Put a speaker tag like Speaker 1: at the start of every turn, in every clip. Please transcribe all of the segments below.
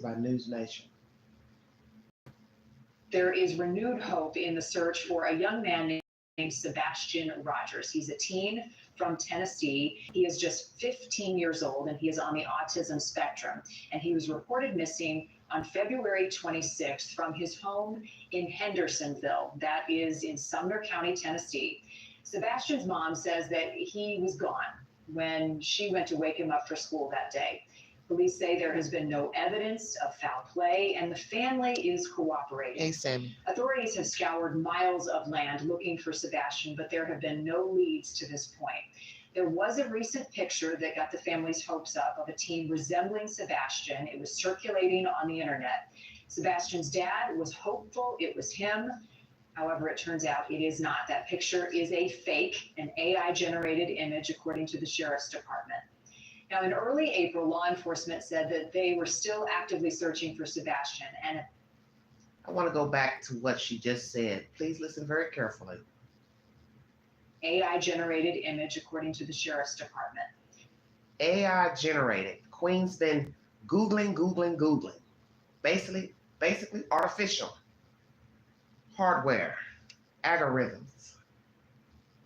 Speaker 1: by News Nation.
Speaker 2: There is renewed hope in the search for a young man named Sebastian Rogers. He's a teen from Tennessee. He is just 15 years old and he is on the autism spectrum. And he was reported missing on February 26th from his home in Hendersonville, that is in Sumner County, Tennessee. Sebastian's mom says that he was gone when she went to wake him up for school that day. Police say there has been no evidence of foul play, and the family is cooperating.
Speaker 1: Hey, Sammy.
Speaker 2: Authorities have scoured miles of land looking for Sebastian, but there have been no leads to this point. There was a recent picture that got the family's hopes up of a teen resembling Sebastian. It was circulating on the internet. Sebastian's dad was hopeful it was him. However, it turns out it is not. That picture is a fake, an AI-generated image, according to the sheriff's department. Now, in early April, law enforcement said that they were still actively searching for Sebastian. And
Speaker 1: I want to go back to what she just said. Please listen very carefully.
Speaker 2: AI-generated image, according to the sheriff's department.
Speaker 1: AI-generated. Queen's been Googling. Basically artificial. Hardware. Algorithms.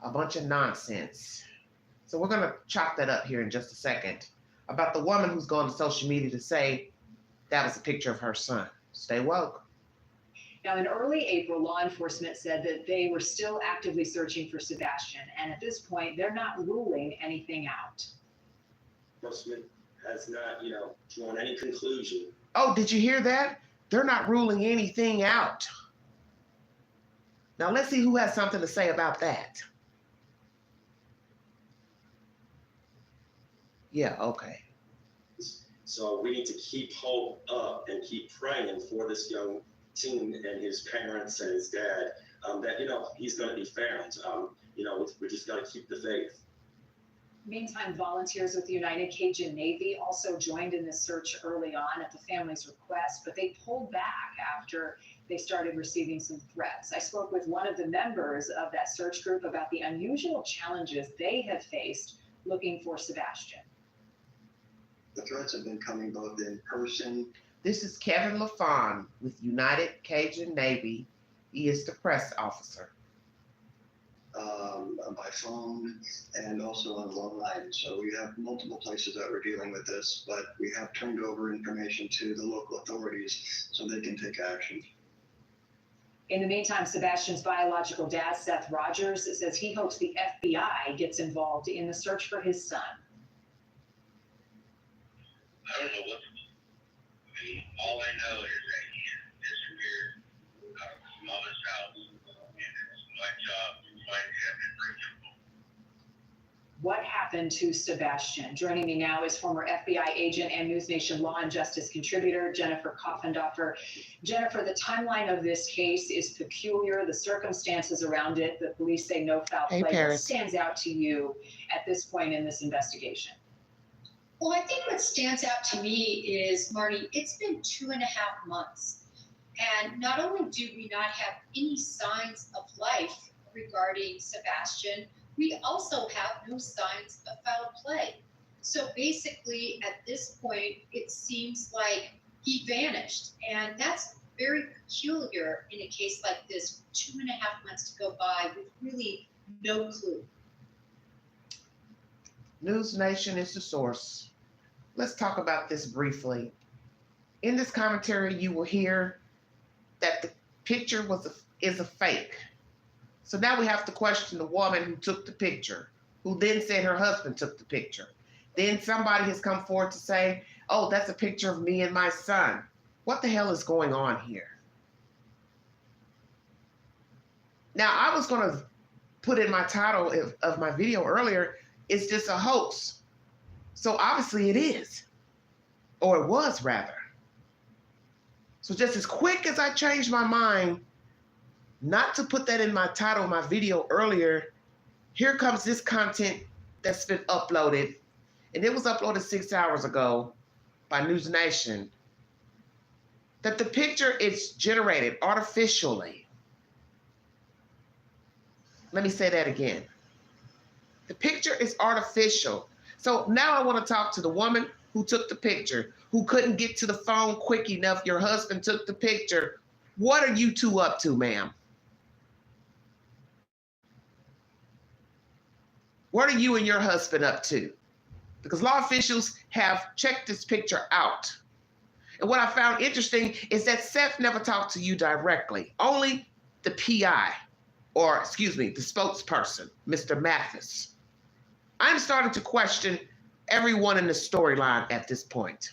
Speaker 1: A bunch of nonsense. So we're going to chop that up here in just a second about the woman who's gone to social media to say that was a picture of her son. Stay woke.
Speaker 2: Now, in early April, law enforcement said that they were still actively searching for Sebastian. And at this point, they're not ruling anything out.
Speaker 3: Enforcement has not, drawn any conclusion.
Speaker 1: Oh, did you hear that? They're not ruling anything out. Now, let's see who has something to say about that. Yeah, okay.
Speaker 3: So we need to keep hope up and keep praying for this young teen and his parents and his dad, that, he's going to be found. We just got to keep the faith.
Speaker 2: Meantime, volunteers with the United Cajun Navy also joined in this search early on at the family's request, but they pulled back after they started receiving some threats. I spoke with one of the members of that search group about the unusual challenges they have faced looking for Sebastian.
Speaker 4: The threats have been coming both in person.
Speaker 1: This is Kevin LaFawn with United Cajun Navy. He is the press officer.
Speaker 4: By phone and also on long line. So we have multiple places that we're dealing with this, but we have turned over information to the local authorities so they can take action.
Speaker 2: In the meantime, Sebastian's biological dad, Seth Rogers, says he hopes the FBI gets involved in the search for his son.
Speaker 5: I don't know what to do. I mean, all I know is that he disappeared out of his mother's house, and it's my job to find him and bring him home.
Speaker 2: What happened to Sebastian? Joining me now is former FBI agent and News Nation law and justice contributor, Jennifer Koffendorfer. Jennifer, the timeline of this case is peculiar. The circumstances around it, the police say no foul play. What stands out to you at this point in this investigation?
Speaker 6: Well, I think what stands out to me is, Marty, it's been 2.5 months. And not only do we not have any signs of life regarding Sebastian, we also have no signs of foul play. So basically, at this point, it seems like he vanished. And that's very peculiar in a case like this. 2.5 months to go by with really no clue.
Speaker 1: News Nation is the source. Let's talk about this briefly. In this commentary, you will hear that the picture is a fake. So now we have to question the woman who took the picture, who then said her husband took the picture. Then somebody has come forward to say, oh, that's a picture of me and my son. What the hell is going on here? Now, I was going to put in my title of my video earlier, it's just a hoax. So obviously it is, or it was rather. So just as quick as I changed my mind not to put that in my title of my video earlier, here comes this content that's been uploaded. And it was uploaded 6 hours ago by News Nation. That the picture is generated artificially. Let me say that again. The picture is artificial. So now I want to talk to the woman who took the picture, who couldn't get to the phone quick enough. Your husband took the picture. What are you two up to, ma'am? What are you and your husband up to? Because law officials have checked this picture out. And what I found interesting is that Seth never talked to you directly, only the PI, or excuse me, the spokesperson, Mr. Mathis. I'm starting to question everyone in the storyline at this point.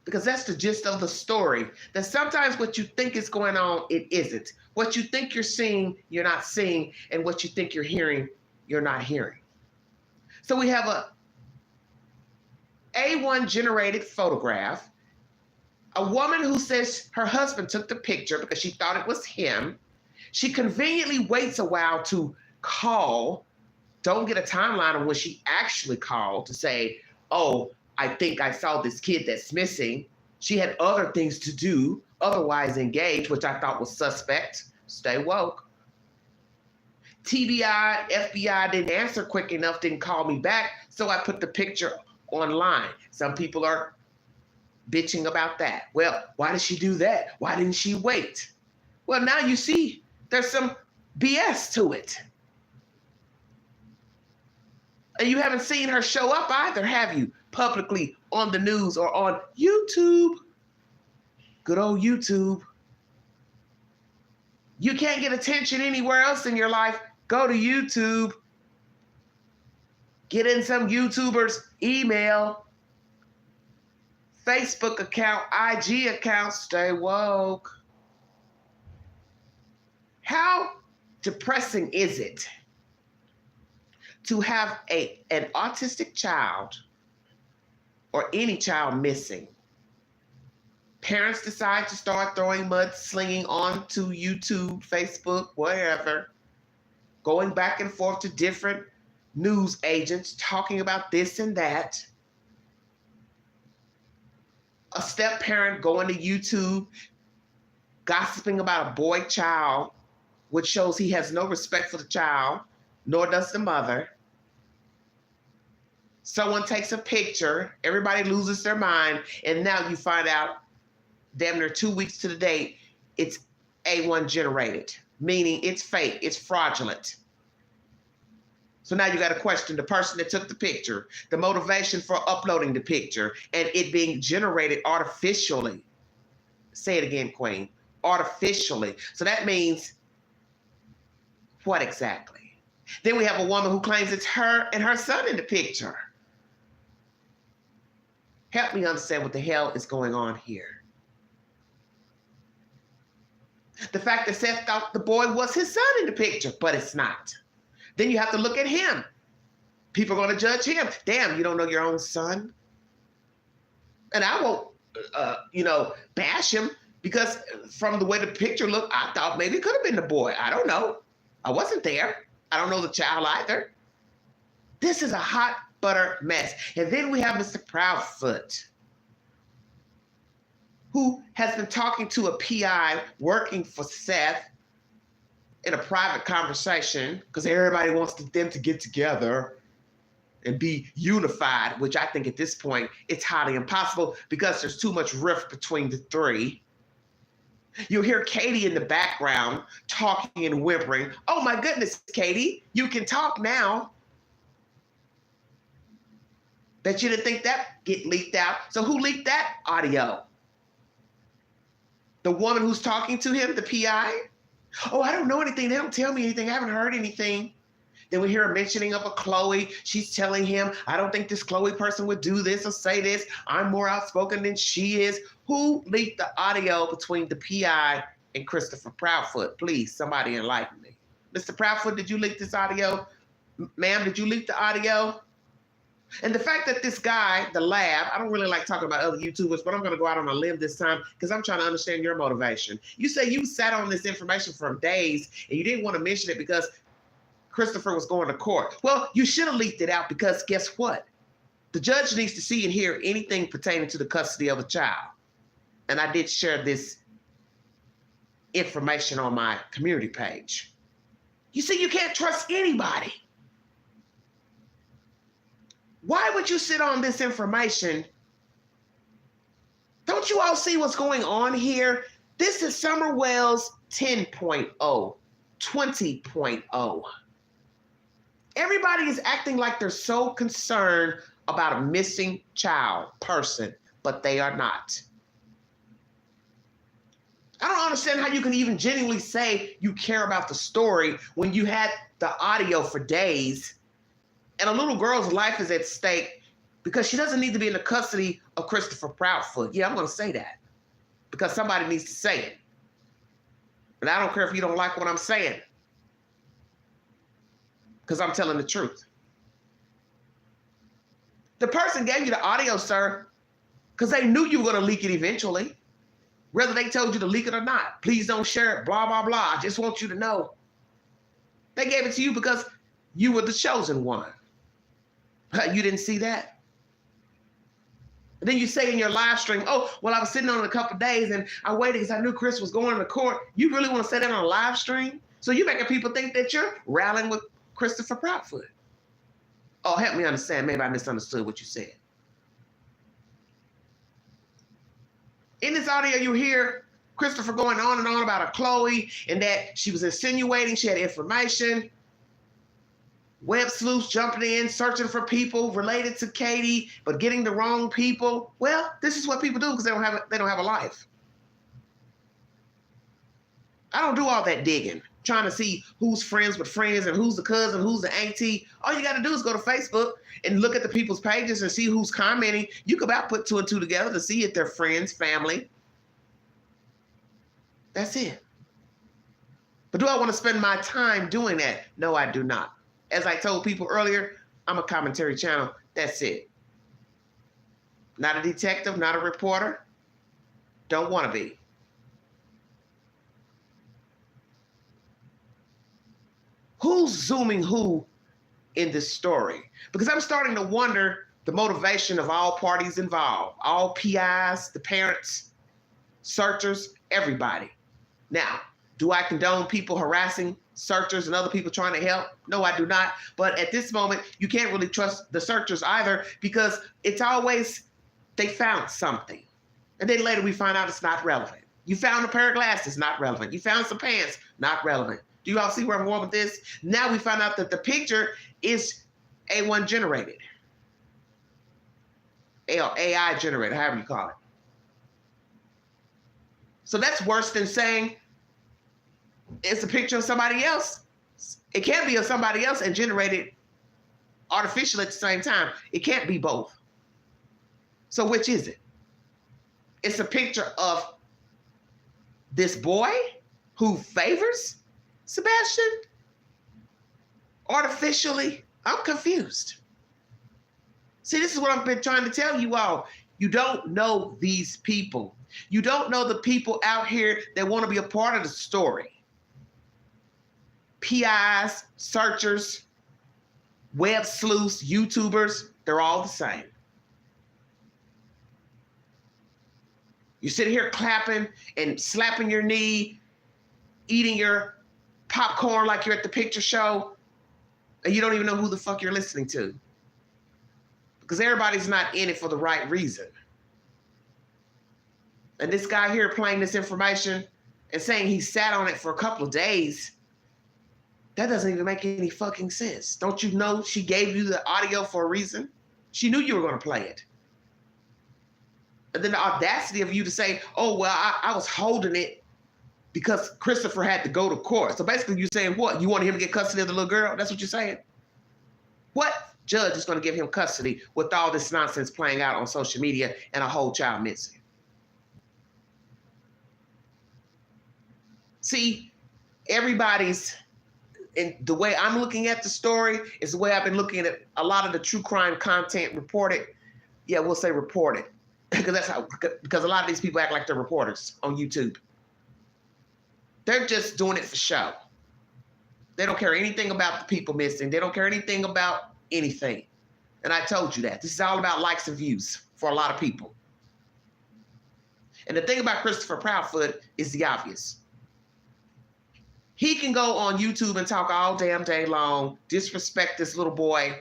Speaker 1: Because that's the gist of the story, that sometimes what you think is going on, it isn't. What you think you're seeing, you're not seeing, and what you think you're hearing, you're not hearing. So we have a A1 generated photograph, a woman who says her husband took the picture because she thought it was him. She conveniently waits a while to call, don't get a timeline on when she actually called to say, oh, I think I saw this kid that's missing. She had other things to do, otherwise engaged, which I thought was suspect. Stay woke. TBI, FBI didn't answer quick enough, didn't call me back, so I put the picture online. Some people are bitching about that. Well, why did she do that? Why didn't she wait? Well, now you see there's some BS to it. And you haven't seen her show up either, have you? Publicly on the news or on YouTube. Good old YouTube. You can't get attention anywhere else in your life. Go to YouTube. Get in some YouTuber's email, Facebook account, IG account. Stay woke. How depressing is it to have an autistic child or any child missing? Parents decide to start throwing mudslinging onto YouTube, Facebook, wherever, going back and forth to different news agents talking about this and that. A step parent going to YouTube, gossiping about a boy child, which shows he has no respect for the child, nor does the mother. Someone takes a picture, everybody loses their mind, and now you find out damn near 2 weeks to the date, it's A1 generated, meaning it's fake, it's fraudulent. So now you got to question the person that took the picture, the motivation for uploading the picture, and it being generated artificially. Say it again, Queen, artificially. So that means what exactly? Then we have a woman who claims it's her and her son in the picture. Help me understand what the hell is going on here. The fact that Seth thought the boy was his son in the picture, but it's not. Then you have to look at him. People are going to judge him. Damn, you don't know your own son? And I won't, bash him, because from the way the picture looked, I thought maybe it could have been the boy. I don't know. I wasn't there. I don't know the child either. This is a hot butter mess. And then we have Mr. Proudfoot, who has been talking to a PI working for Seth in a private conversation, because everybody wants them to get together and be unified, which I think at this point, it's highly impossible because there's too much rift between the three. You'll hear Katie in the background talking and whimpering. Oh my goodness, Katie, you can talk now. Bet you didn't think that get leaked out. So who leaked that audio? The woman who's talking to him, the PI? Oh, I don't know anything. They don't tell me anything. I haven't heard anything. Then we hear a mentioning of a Chloe. She's telling him, I don't think this Chloe person would do this or say this. I'm more outspoken than she is. Who leaked the audio between the PI and Christopher Proudfoot? Please, somebody enlighten me. Mr. Proudfoot, did you leak this audio? Ma'am, did you leak the audio? And the fact that this guy, the lab, I don't really like talking about other YouTubers, but I'm going to go out on a limb this time because I'm trying to understand your motivation. You say you sat on this information for days and you didn't want to mention it because Christopher was going to court. Well, you should have leaked it out because guess what? The judge needs to see and hear anything pertaining to the custody of a child. And I did share this information on my community page. You see, you can't trust anybody. Why would you sit on this information? Don't you all see what's going on here? This is Summer Wells 10.0, 20.0. Everybody is acting like they're so concerned about a missing child person, but they are not. I don't understand how you can even genuinely say you care about the story when you had the audio for days and a little girl's life is at stake because she doesn't need to be in the custody of Christopher Proudfoot. Yeah, I'm going to say that because somebody needs to say it. And I don't care if you don't like what I'm saying because I'm telling the truth. The person gave you the audio, sir, because they knew you were going to leak it eventually. Whether they told you to leak it or not. Please don't share it, blah, blah, blah. I just want you to know. They gave it to you because you were the chosen one. You didn't see that? And then you say in your live stream, oh, well, I was sitting on it a couple of days and I waited because I knew Chris was going to court. You really want to say that on a live stream? So you're making people think that you're rallying with Christopher Proudfoot. Oh, help me understand. Maybe I misunderstood what you said. In this audio, you hear Christopher going on and on about a Chloe and that she was insinuating she had information. Web sleuths jumping in, searching for people related to Katie, but getting the wrong people. Well, this is what people do because they don't have a life. I don't do all that digging, trying to see who's friends with friends and who's the cousin, who's the auntie. All you got to do is go to Facebook and look at the people's pages and see who's commenting. You could about put two and two together to see if they're friends, family. That's it. But do I want to spend my time doing that? No, I do not. As I told people earlier, I'm a commentary channel. That's it. Not a detective, not a reporter. Don't want to be. Who's zooming who in this story? Because I'm starting to wonder the motivation of all parties involved, all PIs, the parents, searchers, everybody. Now, do I condone people harassing searchers and other people trying to help? No, I do not. But at this moment, you can't really trust the searchers either because it's always, they found something. And then later we find out it's not relevant. You found a pair of glasses, not relevant. You found some pants, not relevant. Do you all see where I'm going with this? Now we find out that the picture is A1 generated. AI generated, however you call it. So that's worse than saying it's a picture of somebody else. It can't be of somebody else and generated artificially at the same time. It can't be both. So which is it? It's a picture of this boy who favors Sebastian artificially. I'm confused. See, this is what I've been trying to tell you all. You don't know these people. You don't know the people out here that want to be a part of the story. PIs, searchers, web sleuths, YouTubers, they're all the same. You sit here clapping and slapping your knee, eating your popcorn like you're at the picture show, and you don't even know who the fuck you're listening to. Because everybody's not in it for the right reason. And this guy here playing this information and saying he sat on it for a couple of days, that doesn't even make any fucking sense. Don't you know she gave you the audio for a reason? She knew you were going to play it. And then the audacity of you to say, oh, well, I was holding it because Christopher had to go to court. So basically you're saying what? You want him to get custody of the little girl? That's what you're saying? What judge is going to give him custody with all this nonsense playing out on social media and a whole child missing? See, everybody's, and the way I'm looking at the story is the way I've been looking at a lot of the true crime content reported. Yeah, we'll say reported because a lot of these people act like they're reporters on YouTube. They're just doing it for show. They don't care anything about the people missing. They don't care anything about anything. And I told you that. This is all about likes and views for a lot of people. And the thing about Christopher Proudfoot is the obvious. He can go on YouTube and talk all damn day long, disrespect this little boy,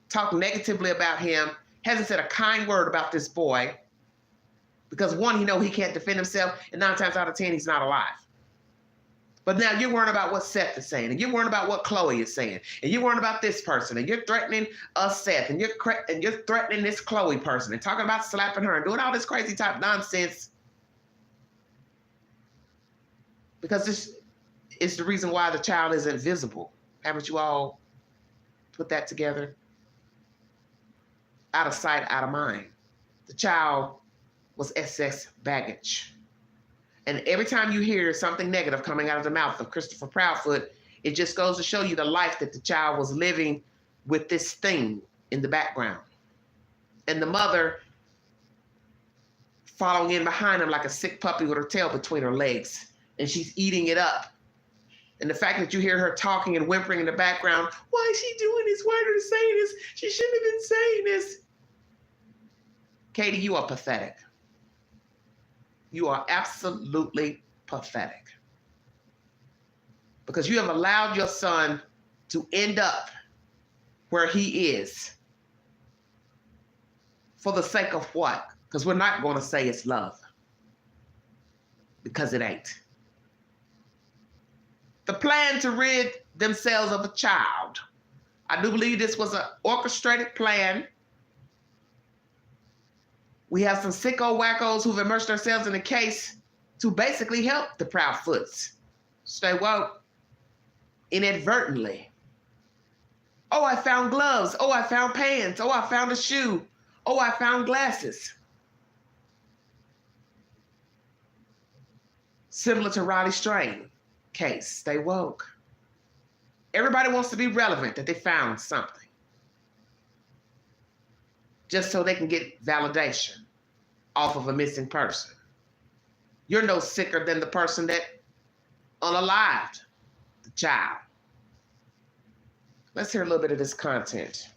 Speaker 1: talked negatively about him, hasn't said a kind word about this boy, because one, he know he can't defend himself, and 9 times out of 10, he's not alive. But now you're worrying about what Seth is saying, and you're worrying about what Chloe is saying, and you're worrying about this person, and you're threatening Seth, and you're threatening this Chloe person, and talking about slapping her, and doing all this crazy type nonsense. Because this is the reason why the child is invisible. Haven't you all put that together? Out of sight, out of mind. The child was SS baggage. And every time you hear something negative coming out of the mouth of Christopher Proudfoot, it just goes to show you the life that the child was living with this thing in the background. And the mother following in behind him like a sick puppy with her tail between her legs. And she's eating it up. And the fact that you hear her talking and whimpering in the background, why is she doing this? Why are they saying this? She shouldn't have been saying this. Katie, you are pathetic. You are absolutely pathetic. Because you have allowed your son to end up where he is. For the sake of what? Because we're not going to say it's love. Because it ain't. The plan to rid themselves of a child. I do believe this was an orchestrated plan. We have some sicko wackos who've immersed themselves in the case to basically help the Proudfoot'S stay woke inadvertently. Oh, I found gloves. Oh, I found pants. Oh, I found a shoe. Oh, I found glasses. Similar to Riley Strain case, stay woke. Everybody wants to be relevant that they found something. Just so they can get validation off of a missing person. You're no sicker than the person that unalived the child. Let's hear a little bit of this content.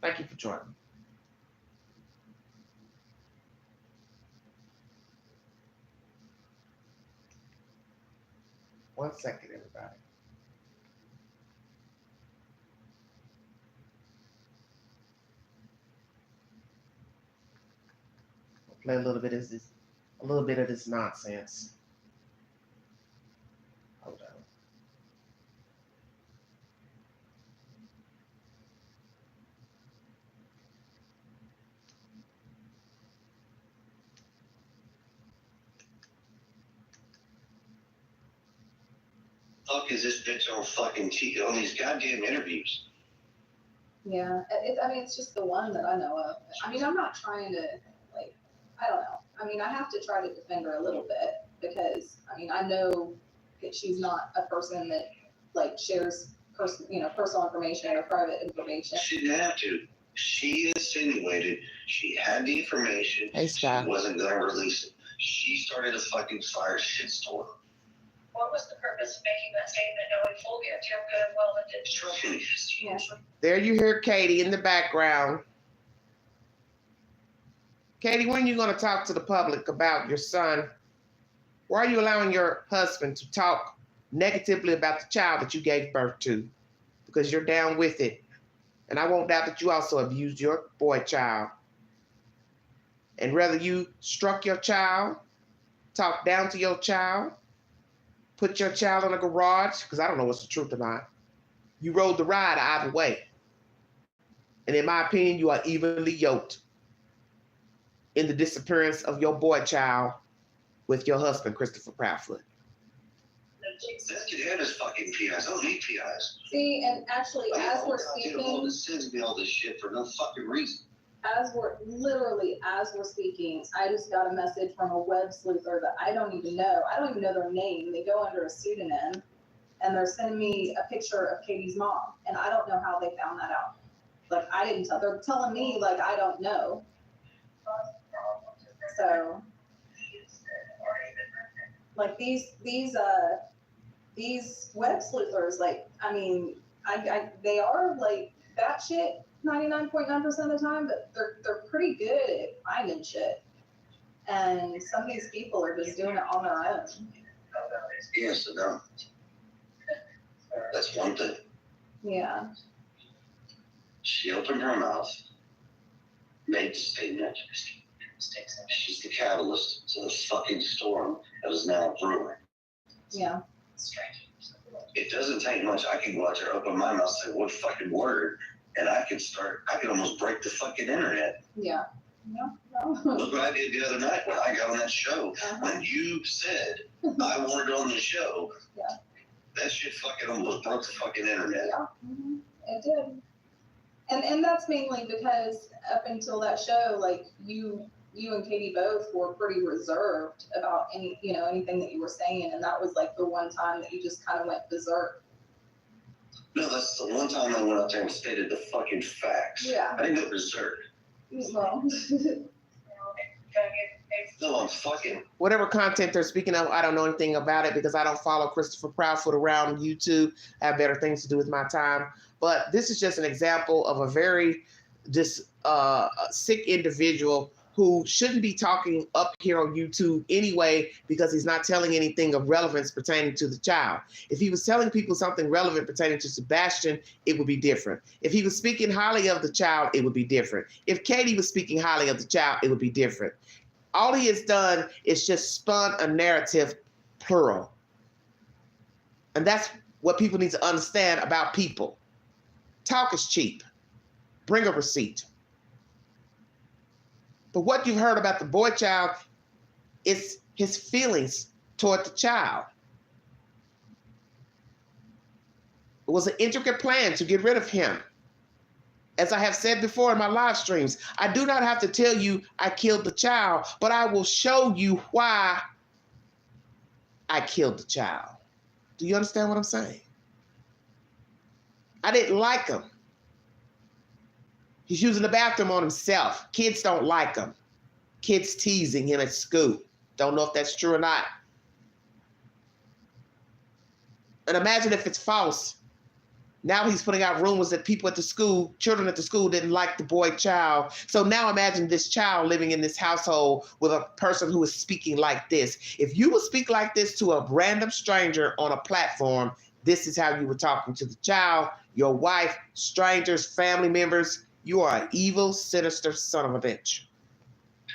Speaker 1: Thank you for joining me. One second, everybody. I'll play a little bit of this nonsense. Hold on.
Speaker 5: Fuck is this bitch on fucking on these goddamn interviews?
Speaker 7: Yeah, I mean, it's just the one that I know of. I mean, I'm not trying to, like, I don't know. I mean, I have to try to defend her a little bit because, I mean, I know that she's not a person that, like, shares personal information or private information.
Speaker 5: She didn't have to. She insinuated she had the information.
Speaker 1: Hey, Scott.
Speaker 5: She wasn't going to release it. She started a fucking fire shitstorm.
Speaker 8: What was the purpose of making that statement knowing fully and Tim good and well that it
Speaker 5: Trust me.
Speaker 7: Yeah.
Speaker 1: There you hear Katie in the background. Katie, when are you going to talk to the public about your son? Why are you allowing your husband to talk negatively about the child that you gave birth to? Because you're down with it. And I won't doubt that you also abused your boy child. And whether you struck your child, talked down to your child, put your child in a garage, because I don't know what's the truth or not. You rode the ride either way. And in my opinion, you are evenly yoked in the disappearance of your boy child with your husband, Christopher Proudfoot.
Speaker 5: That kid had his fucking PIs. I don't need PIs.
Speaker 7: See, and actually, as we're
Speaker 5: All
Speaker 7: speaking,
Speaker 5: this sends me all this shit for no fucking reason.
Speaker 7: as we're speaking, I just got a message from a web sleuther that I don't even know. I don't even know their name. They go under a pseudonym, and they're sending me a picture of Katie's mom, and I don't know how they found that out. Like, I didn't tell. They're telling me, like, I don't know. So, like, these web sleuthers, like, I mean, they are like batshit 99.9% of the time, but they're pretty good at finding shit. And some of these people are just doing it on their own.
Speaker 5: Yes, so no. That's one thing.
Speaker 7: Yeah.
Speaker 5: She opened her mouth, made the statement. She's the catalyst to the fucking storm that is now brewing.
Speaker 7: Yeah.
Speaker 5: It doesn't take much. I can go out there, open my mouth, say one fucking word, and I can almost break the fucking internet.
Speaker 7: Yeah. No.
Speaker 5: Look what I did the other night when I got on that show. When you said I wanted on the show,
Speaker 7: Yeah.
Speaker 5: that shit fucking almost broke the fucking internet.
Speaker 7: Yeah. It did. And that's mainly because up until that show, like you and Katie both were pretty reserved about anything that you were saying, and that was like the one time that you just kind of went berserk.
Speaker 5: No, that's the one time I went out there and stated the fucking facts.
Speaker 7: Yeah.
Speaker 5: I didn't go berserk.
Speaker 7: Well.
Speaker 5: No, I'm fucking.
Speaker 1: Whatever content they're speaking of, I don't know anything about it because I don't follow Christopher Proudfoot around YouTube. I have better things to do with my time. But this is just an example of a very sick individual who shouldn't be talking up here on YouTube anyway because he's not telling anything of relevance pertaining to the child. If he was telling people something relevant pertaining to Sebastian, it would be different. If he was speaking highly of the child, it would be different. If Katie was speaking highly of the child, it would be different. All he has done is just spun a narrative, plural. And that's what people need to understand about people. Talk is cheap. Bring a receipt. But what you've heard about the boy child is his feelings toward the child. It was an intricate plan to get rid of him. As I have said before in my live streams, I do not have to tell you I killed the child, but I will show you why I killed the child. Do you understand what I'm saying? I didn't like him. He's using the bathroom on himself. Kids don't like him. Kids teasing him at school. Don't know if that's true or not. And imagine if it's false. Now he's putting out rumors that people at the school, children at the school didn't like the boy child. So now imagine this child living in this household with a person who is speaking like this. If you would speak like this to a random stranger on a platform, this is how you were talking to the child, your wife, strangers, family members. You are an evil, sinister son of a bitch.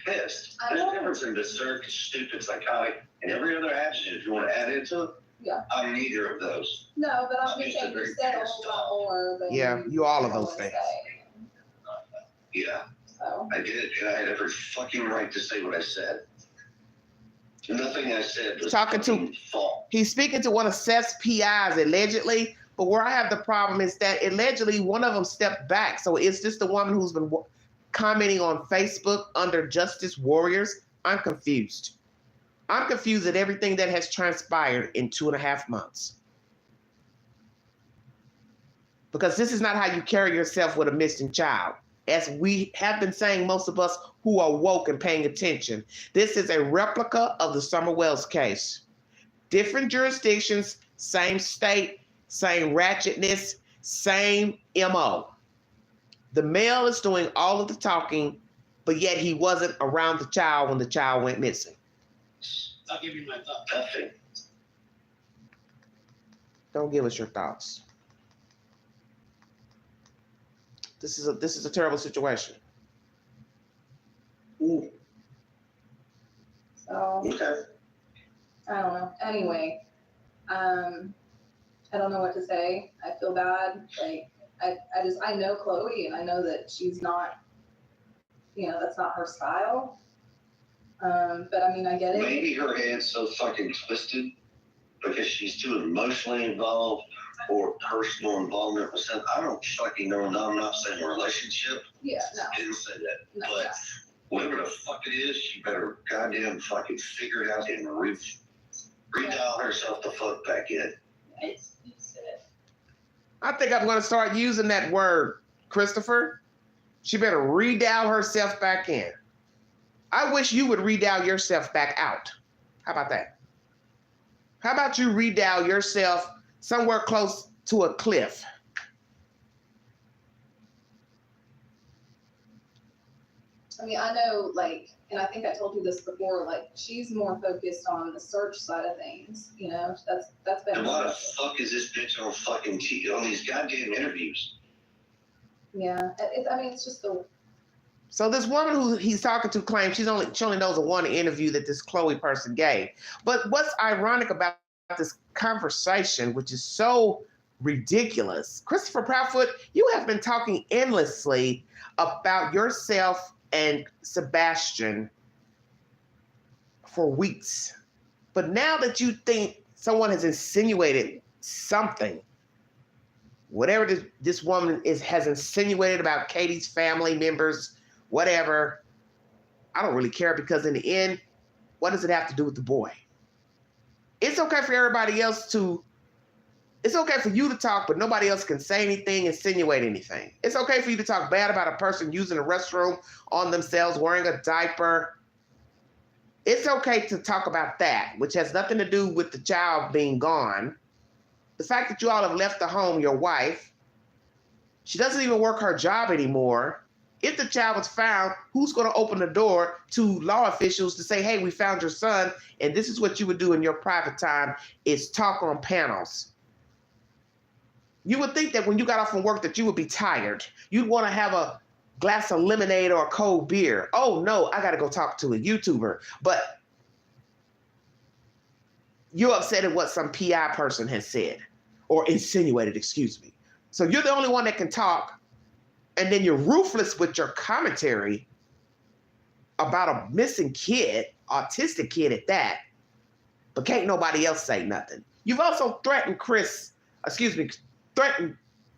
Speaker 5: Pissed. There's a difference in berserk, stupid, psychotic, and every other adjective you want to add into it.
Speaker 7: Yeah.
Speaker 5: I'm neither of those.
Speaker 7: No, but I'm just saying you said a whole lot more than
Speaker 1: you all of those things.
Speaker 5: Yeah,
Speaker 7: So.
Speaker 5: I did, and I had every fucking right to say what I said. Nothing I said was fault.
Speaker 1: He's speaking to one of Seth's PIs allegedly, but where I have the problem is that allegedly one of them stepped back. So it's just the woman who's been commenting on Facebook under Justice Warriors. I'm confused. I'm confused at everything that has transpired in 2.5 months. Because this is not how you carry yourself with a missing child. As we have been saying, most of us who are woke and paying attention, this is a replica of the Summer Wells case. Different jurisdictions, same state, same ratchetness, same MO. The male is doing all of the talking, but yet he wasn't around the child when the child went missing.
Speaker 5: I'll give you my thoughts. Nothing.
Speaker 1: Don't give us your thoughts. This is a terrible situation.
Speaker 5: Ooh.
Speaker 7: So,
Speaker 5: okay.
Speaker 7: I don't know. Anyway, I don't know what to say. I feel bad. Like, I know Chloe, and I know that she's not, that's not her style. But I mean, I get it.
Speaker 5: Maybe her head's so fucking twisted because she's too emotionally involved or personal involvement with something. I don't fucking know. No, I'm not saying a relationship.
Speaker 7: Yeah, no.
Speaker 5: I didn't say that.
Speaker 7: No,
Speaker 5: but whatever the fuck it is, she better goddamn fucking figure it out and redial herself the fuck back in.
Speaker 1: I think I'm going to start using that word, Christopher. She better redial herself back in. I wish you would redial yourself back out. How about that? How about you redial yourself somewhere close to a cliff?
Speaker 7: I mean, I know, like, and I think I told you this before, like, she's more focused on the search side of things, that's been.
Speaker 5: And why the fuck is this bitch on fucking TV, on these goddamn interviews?
Speaker 7: Yeah, I mean, it's just the.
Speaker 1: So this woman who he's talking to claims she only knows of one interview that this Chloe person gave. But what's ironic about this conversation, which is so ridiculous, Christopher Proudfoot, you have been talking endlessly about yourself and Sebastian for weeks. But now that you think someone has insinuated something, whatever this woman has insinuated about Katie's family members, whatever, I don't really care, because in the end, what does it have to do with the boy? It's okay for everybody else it's okay for you to talk, but nobody else can say anything, insinuate anything. It's okay for you to talk bad about a person using a restroom on themselves, wearing a diaper. It's okay to talk about that, which has nothing to do with the child being gone. The fact that you all have left the home, your wife, she doesn't even work her job anymore. If the child was found, who's going to open the door to law officials to say, hey, we found your son, and this is what you would do in your private time, is talk on panels. You would think that when you got off from work that you would be tired. You'd want to have a glass of lemonade or a cold beer. Oh, no, I got to go talk to a YouTuber. But you're upset at what some PI person has said or insinuated, excuse me. So you're the only one that can talk, and then you're ruthless with your commentary about a missing kid, autistic kid at that, but can't nobody else say nothing. You've also threatened threatened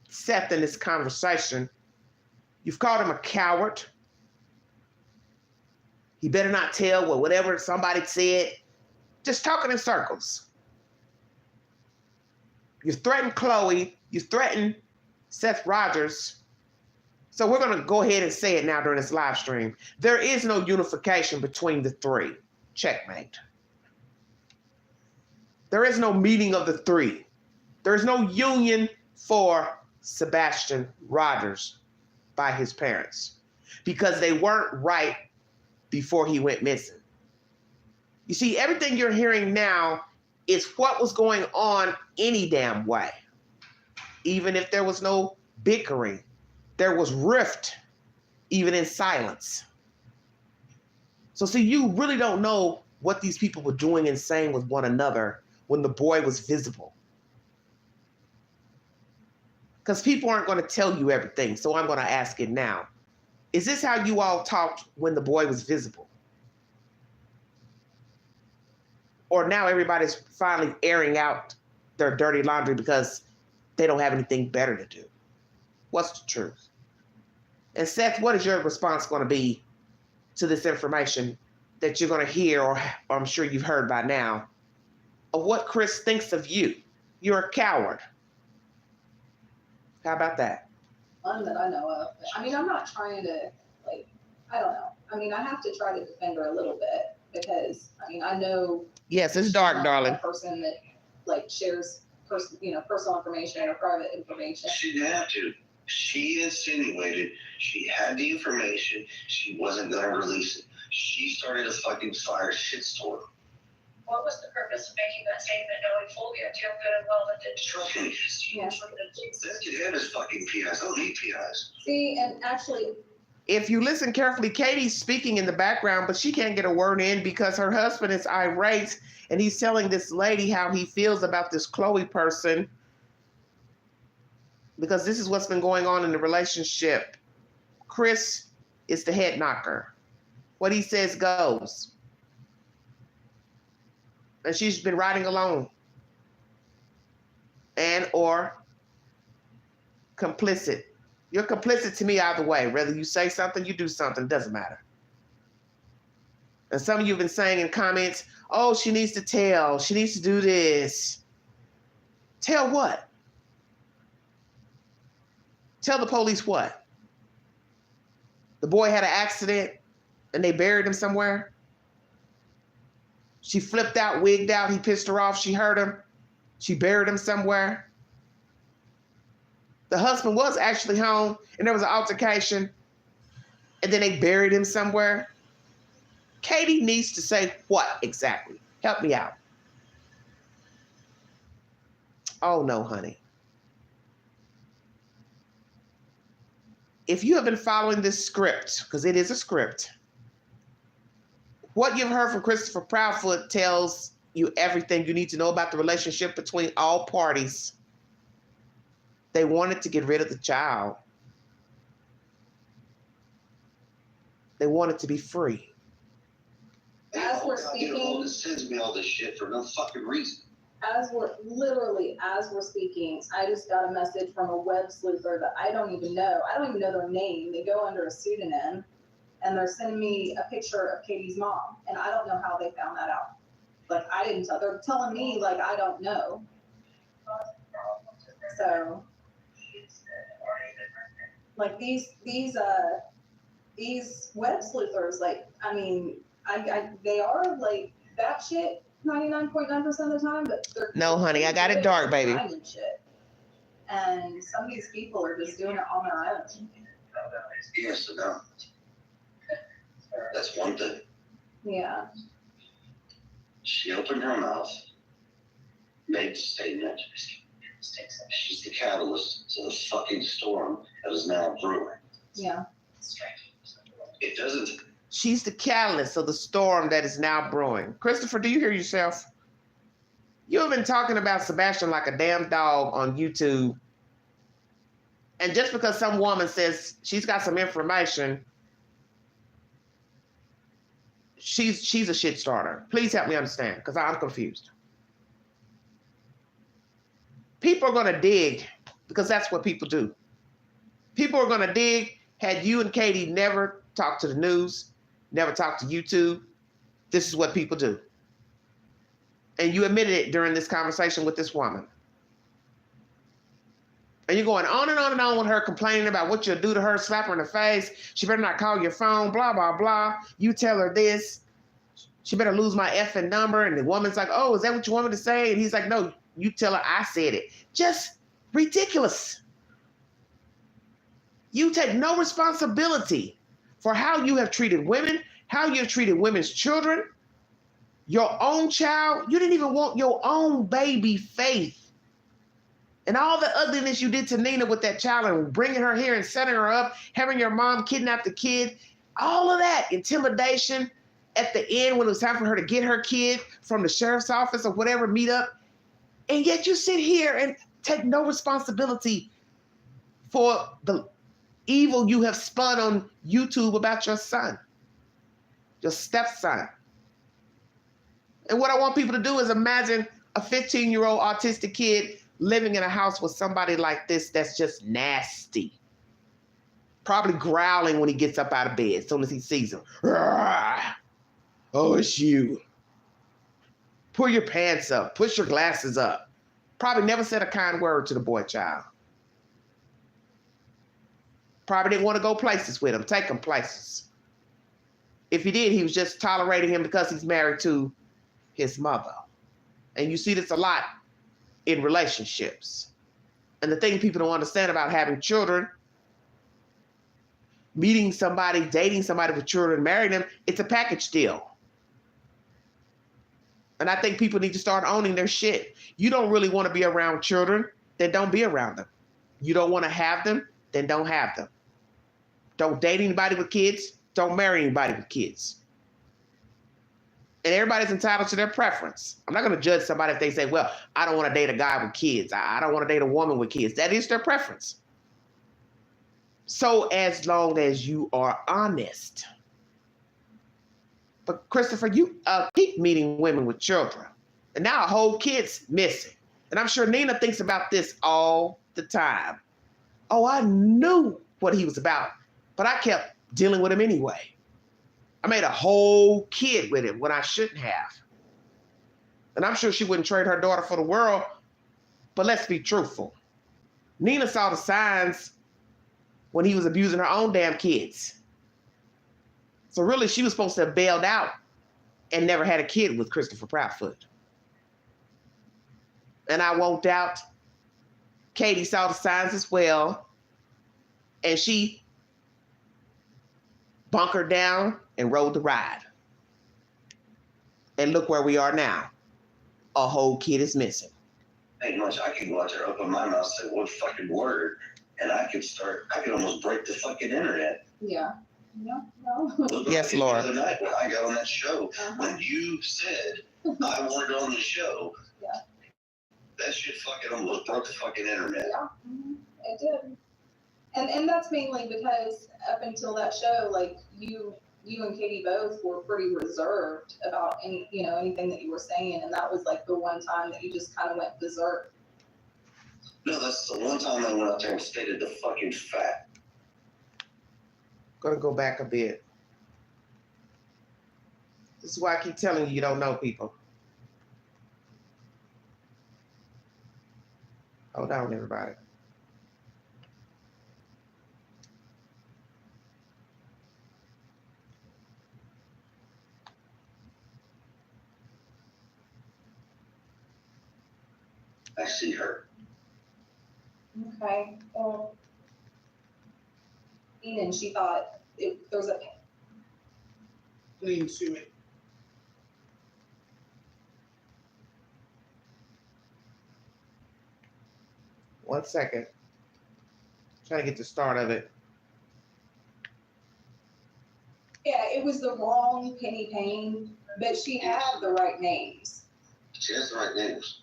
Speaker 1: Seth in this conversation. You've called him a coward. He better not tell whatever somebody said. Just talking in circles. You threatened Chloe. You threatened Seth Rogers. So we're going to go ahead and say it now during this live stream. There is no unification between the three. Checkmate. There is no meeting of the three. There is no union for Sebastian Rogers by his parents because they weren't right before he went missing. You see, everything you're hearing now is what was going on any damn way. Even if there was no bickering, there was rift, even in silence. So see, you really don't know what these people were doing and saying with one another when the boy was visible. Because people aren't going to tell you everything, so I'm going to ask it now. Is this how you all talked when the boy was visible? Or now everybody's finally airing out their dirty laundry because they don't have anything better to do? What's the truth? And Seth, what is your response going to be to this information that you're going to hear, or I'm sure you've heard by now, of what Chris thinks of you? You're a coward. How about that?
Speaker 7: One that I know of. I mean, I'm not trying to, I don't know. I mean, I have to try to defend her a little bit because, I mean, I know.
Speaker 1: Yes, it's dark, darling.
Speaker 7: A person that, shares, personal information or private information.
Speaker 5: She didn't have to. She insinuated she had the information. She wasn't going to release it. She started a fucking fire shitstorm.
Speaker 8: What was the purpose of making that statement knowing full well good and well that didn't
Speaker 5: Trust me.
Speaker 7: Yeah.
Speaker 5: That kid had his fucking PIs. I don't need PIs.
Speaker 7: See, and actually,
Speaker 1: if you listen carefully, Katie's speaking in the background, but she can't get a word in because her husband is irate and he's telling this lady how he feels about this Chloe person, because this is what's been going on in the relationship. Chris is the head knocker. What he says goes. And she's been riding alone. And or complicit. You're complicit to me either way. Whether you say something, you do something, doesn't matter. And some of you have been saying in comments, oh, she needs to tell. She needs to do this. Tell what? Tell the police what? The boy had an accident and they buried him somewhere? She flipped out, wigged out. He pissed her off. She hurt him. She buried him somewhere. The husband was actually home and there was an altercation and then they buried him somewhere. Katie needs to say what exactly? Help me out. Oh no, honey. if you have been following this script, because it is a script, what you've heard from Christopher Proudfoot tells you everything you need to know about the relationship between all parties. They wanted to get rid of the child. They wanted to be free.
Speaker 7: As we're
Speaker 9: All
Speaker 7: speaking,
Speaker 9: this sends me all this shit for no fucking reason.
Speaker 7: as we're speaking, I just got a message from a web sleuther that I don't even know. I don't even know their name. They go under a pseudonym, and they're sending me a picture of Katie's mom, and I don't know how they found that out. Like, I didn't tell. They're telling me, like, I don't know. So, like, these web sleuthers, like, I mean, they are like that shit 99.9% of the time, but they're
Speaker 1: No, honey, I got it dark, baby.
Speaker 7: And shit. And some of these people are just doing it on their own.
Speaker 9: Yes and no. That's one thing.
Speaker 7: Yeah.
Speaker 9: She opened her mouth, made a statement. She's the catalyst to the fucking storm that is now brewing.
Speaker 7: Yeah.
Speaker 9: It doesn't.
Speaker 1: She's the catalyst of the storm that is now brewing. Christopher, do you hear yourself? You have been talking about Sebastian like a damn dog on YouTube. And just because some woman says she's got some information, she's a shit starter. Please help me understand, because I'm confused. People are going to dig, because that's what people do. People are going to dig. Had you and Katie never talked to the news, never talked to YouTube, this is what people do. And you admitted it during this conversation with this woman. And you're going on and on and on with her, complaining about what you'll do to her, slap her in the face. She better not call your phone, blah, blah, blah. You tell her this. She better lose my effing number. And the woman's like, oh, is that what you want me to say? And he's like, no, you tell her I said it. Just ridiculous. You take no responsibility for how you have treated women, how you have treated women's children, your own child. You didn't even want your own baby, Faith. And all the ugliness you did to Nina with that child and bringing her here and setting her up, having your mom kidnap the kid, all of that intimidation at the end when it was time for her to get her kid from the sheriff's office or whatever, meet up. And yet you sit here and take no responsibility for the evil you have spun on YouTube about your son, your stepson. And what I want people to do is imagine a 15-year-old autistic kid living in a house with somebody like this that's just nasty. Probably growling when he gets up out of bed as soon as he sees him. Oh, it's you. Pull your pants up. Push your glasses up. Probably never said a kind word to the boy child. Probably didn't want to go places with him, take him places. If he did, he was just tolerating him because he's married to his mother. And you see this a lot in relationships. And the thing people don't understand about having children, meeting somebody, dating somebody with children, marrying them, it's a package deal. And I think people need to start owning their shit. You don't really want to be around children, then don't be around them. You don't want to have them, then don't have them. Don't date anybody with kids, don't marry anybody with kids. And everybody's entitled to their preference. I'm not going to judge somebody if they say, well, I don't want to date a guy with kids. I don't want to date a woman with kids. That is their preference. So as long as you are honest. But Christopher, you keep meeting women with children. And now a whole kid's missing. And I'm sure Nina thinks about this all the time. Oh, I knew what he was about, but I kept dealing with him anyway. I made a whole kid with him when I shouldn't have. And I'm sure she wouldn't trade her daughter for the world, but let's be truthful. Nina saw the signs when he was abusing her own damn kids. So really, she was supposed to have bailed out and never had a kid with Christopher Proudfoot. And I won't doubt Katie saw the signs as well, and she bunkered down and rode the ride. And look where we are now. A whole kid is missing.
Speaker 9: Ain't much I can go out there, open my mouth, say one fucking word. and I could almost break the fucking internet.
Speaker 7: Yeah. No.
Speaker 9: Look,
Speaker 1: Yes,
Speaker 9: the
Speaker 1: Lord.
Speaker 9: other night when I got on that show, when you said I wanted on the show,
Speaker 7: Yeah.
Speaker 9: that shit fucking almost broke the fucking internet.
Speaker 7: Yeah, it did. And that's mainly because up until that show, like you and Katie both were pretty reserved about anything that you were saying, and that was like the one time that you just kind of went berserk.
Speaker 9: No, that's the one time I went out there and stated the fucking fact.
Speaker 1: Gonna go back a bit. This is why I keep telling you, you don't know people. Hold on, everybody.
Speaker 9: I see her.
Speaker 7: Okay. Well, Enid, she thought there was a.
Speaker 10: Lean to it.
Speaker 1: One second. Trying to get the start of it.
Speaker 7: Yeah, it was the wrong Penny Payne, but she had the right names.
Speaker 9: She has the right names.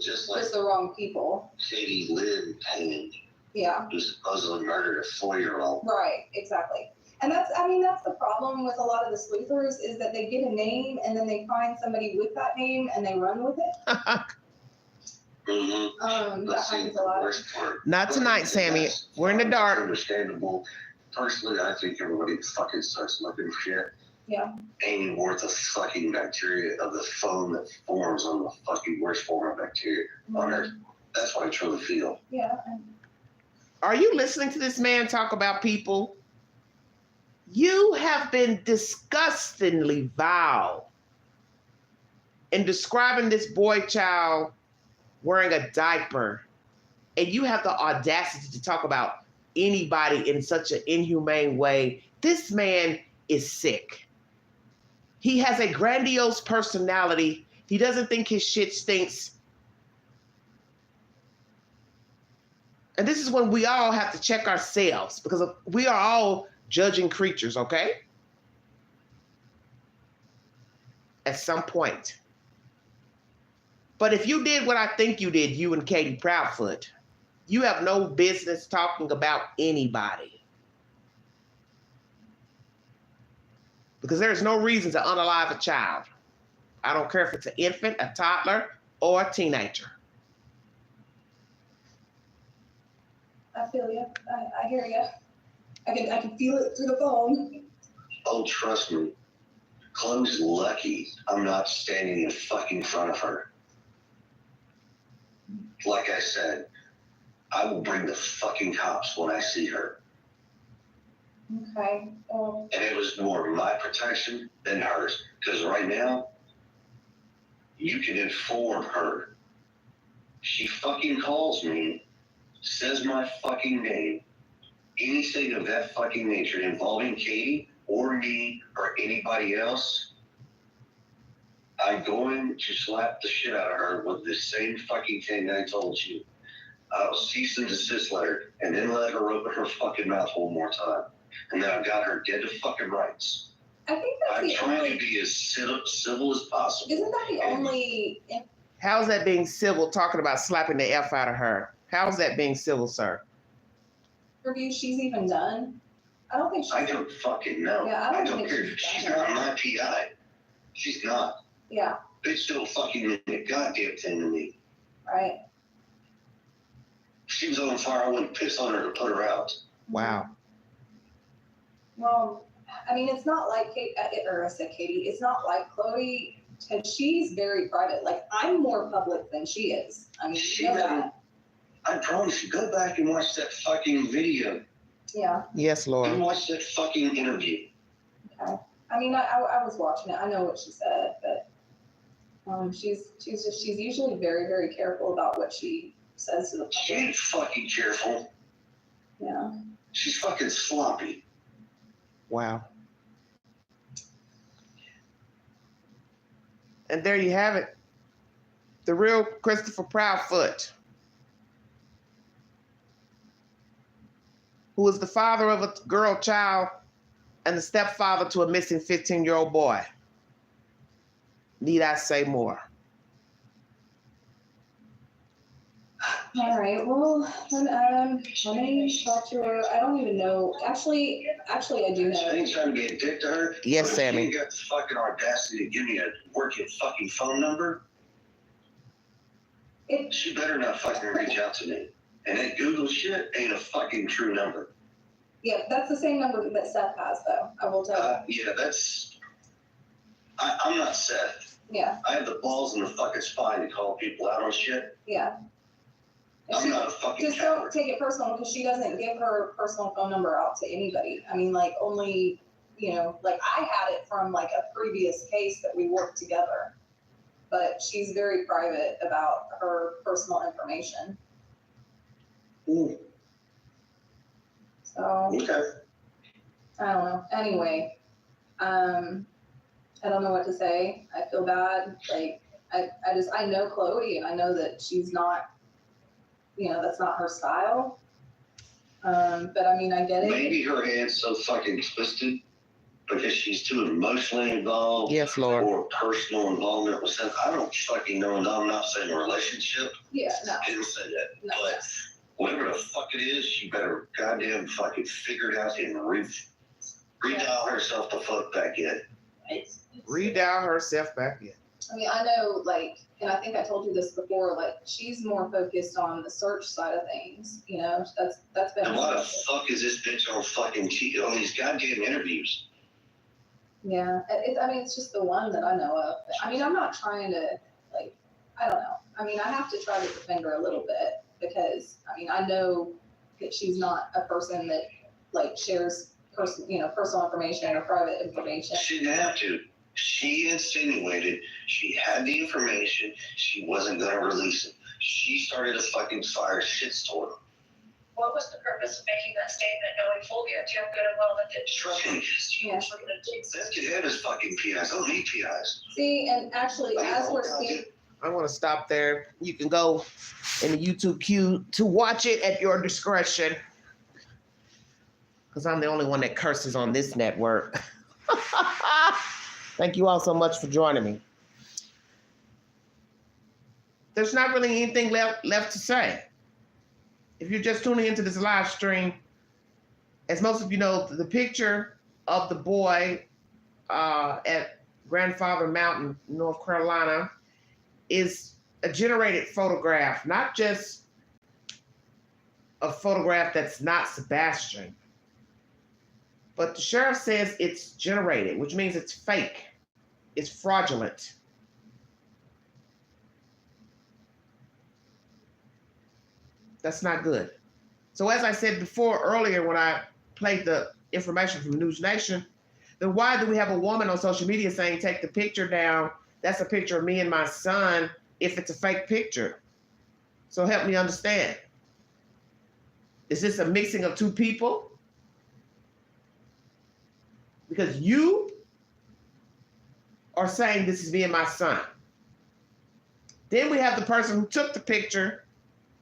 Speaker 9: Just like
Speaker 7: Just the wrong people.
Speaker 9: Katie Lynn Payne,
Speaker 7: Yeah.
Speaker 9: who supposedly murdered a 4-year-old.
Speaker 7: Right, exactly. And that's the problem with a lot of the sleuthers is that they get a name and then they find somebody with that name and they run with it.
Speaker 9: Mm-hmm.
Speaker 7: That happens a lot.
Speaker 1: Not tonight, Sammy. We're in the dark.
Speaker 9: Understandable. Personally, I think everybody fucking starts looking for shit.
Speaker 7: Yeah.
Speaker 9: Ain't worth the fucking bacteria of the foam that forms on the fucking worst form of bacteria on Earth. That's what I truly feel.
Speaker 7: Yeah.
Speaker 1: Are you listening to this man talk about people? You have been disgustingly vile in describing this boy child wearing a diaper, and you have the audacity to talk about anybody in such an inhumane way. This man is sick. He has a grandiose personality. He doesn't think his shit stinks. And this is when we all have to check ourselves, because we are all judging creatures, okay? At some point. But if you did what I think you did, you and Katie Proudfoot, you have no business talking about anybody. Because there is no reason to unalive a child. I don't care if it's an infant, a toddler, or a teenager.
Speaker 7: I feel you. I hear you. I can feel it through the phone.
Speaker 9: Oh, trust me. Chloe's lucky I'm not standing in fucking front of her. Like I said, I will bring the fucking cops when I see her.
Speaker 7: Okay.
Speaker 9: And it was more my protection than hers. Because right now, you can inform her. She fucking calls me, says my fucking name, anything of that fucking nature involving Katie or me or anybody else, I'm going to slap the shit out of her with the same fucking thing I told you. I'll cease and desist letter and then let her open her fucking mouth one more time. And then I've got her dead to fucking rights.
Speaker 7: I think that's
Speaker 9: I'm
Speaker 7: the
Speaker 9: trying
Speaker 7: only.
Speaker 9: to be as civil as possible.
Speaker 7: Isn't that the only?
Speaker 1: How's that being civil, talking about slapping the F out of her? How's that being civil, sir?
Speaker 7: Interview she's even done? I don't think she's.
Speaker 9: I don't fucking know.
Speaker 7: Yeah, I don't think
Speaker 9: care.
Speaker 7: she's
Speaker 9: She's
Speaker 7: done
Speaker 9: not
Speaker 7: it.
Speaker 9: my PI. She's not.
Speaker 7: Yeah.
Speaker 9: They still fucking mean a goddamn thing to me.
Speaker 7: Right.
Speaker 9: If she was on fire, I wouldn't piss on her to put her out.
Speaker 1: Wow.
Speaker 7: Well, I mean, it's not like Katie, or I said Katie, it's not like Chloe, and she's very private. Like, I'm more public than she is. I mean, you know that.
Speaker 9: I promise you, go back and watch that fucking video.
Speaker 7: Yeah.
Speaker 1: Yes,
Speaker 9: And
Speaker 1: Lord.
Speaker 9: watch that fucking interview.
Speaker 7: Okay. I mean, I was watching it. I know what she said, but she's usually very, very careful about what she says to the
Speaker 9: She
Speaker 7: public.
Speaker 9: ain't fucking careful.
Speaker 7: Yeah.
Speaker 9: She's fucking sloppy.
Speaker 1: Wow. And there you have it. The real Christopher Proudfoot. who is the father of a girl child and the stepfather to a missing 15-year-old boy. Need I say more?
Speaker 7: All right. Well, let me talk to her. I don't even know. Actually, I do
Speaker 9: I
Speaker 7: know.
Speaker 9: ain't trying to be a dick to her.
Speaker 1: Yes,
Speaker 9: but if
Speaker 1: Sammy.
Speaker 9: She got the fucking audacity to give me a working fucking phone number. She better not fucking reach out to me. And that Google shit ain't a fucking true number.
Speaker 7: Yeah, that's the same number that Seth has, though. I will tell you.
Speaker 9: Yeah, that's. I'm not Seth.
Speaker 7: Yeah,
Speaker 9: I have the balls and the fucking spine to call people out on shit.
Speaker 7: yeah. And
Speaker 9: I'm
Speaker 7: she-
Speaker 9: not a fucking
Speaker 7: Just don't
Speaker 9: coward.
Speaker 7: take it personal because she doesn't give her personal phone number out to anybody. I mean, like only, like I had it from like a previous case that we worked together, but she's very private about her personal information.
Speaker 9: Ooh,
Speaker 7: So
Speaker 9: okay.
Speaker 7: I don't know. Anyway, I don't know what to say. I feel bad. Like I know Chloe and I know that she's not, that's not her style. But I mean, I get it.
Speaker 9: Maybe her head's so fucking twisted because she's too emotionally involved.
Speaker 1: Yes, Lord.
Speaker 9: Or personal involvement with Seth. I don't fucking know. And I'm not saying a relationship.
Speaker 7: Yeah, no.
Speaker 9: I didn't say that.
Speaker 7: No.
Speaker 9: But whatever the fuck it is, she better goddamn fucking figure it out and redial herself the fuck back in.
Speaker 1: Redial herself back in.
Speaker 7: I mean, I know, like, and I think I told you this before, like, she's more focused on the search side of things, that's been.
Speaker 9: And why the fuck is this bitch on fucking on these goddamn interviews?
Speaker 7: Yeah, it's just the one that I know of. I mean, I'm not trying to, like, I don't know. I mean, I have to try to defend her a little bit because, I mean, I know that she's not a person that, like, shares personal information or private information.
Speaker 9: She didn't have to. She insinuated she had the information. She wasn't going to release it. She started a fucking fire shitstorm.
Speaker 8: What was the purpose of making that statement knowing full good and well that it
Speaker 9: Trust me.
Speaker 7: Yeah.
Speaker 9: Seth can have his fucking PIs. I don't need PIs.
Speaker 7: See, and actually, as we're speaking,
Speaker 1: I want to stop there. You can go in the YouTube queue to watch it at your discretion. Because I'm the only one that curses on this network. Thank you all so much for joining me. There's not really anything left to say. If you're just tuning into this live stream, as most of you know, the picture of the boy at Grandfather Mountain, North Carolina, is a generated photograph, not just a photograph that's not Sebastian. But the sheriff says it's generated, which means it's fake. It's fraudulent. That's not good. So as I said before earlier when I played the information from News Nation, then why do we have a woman on social media saying, take the picture down? That's a picture of me and my son if it's a fake picture. So help me understand. Is this a mixing of two people? Because you are saying this is me and my son. Then we have the person who took the picture,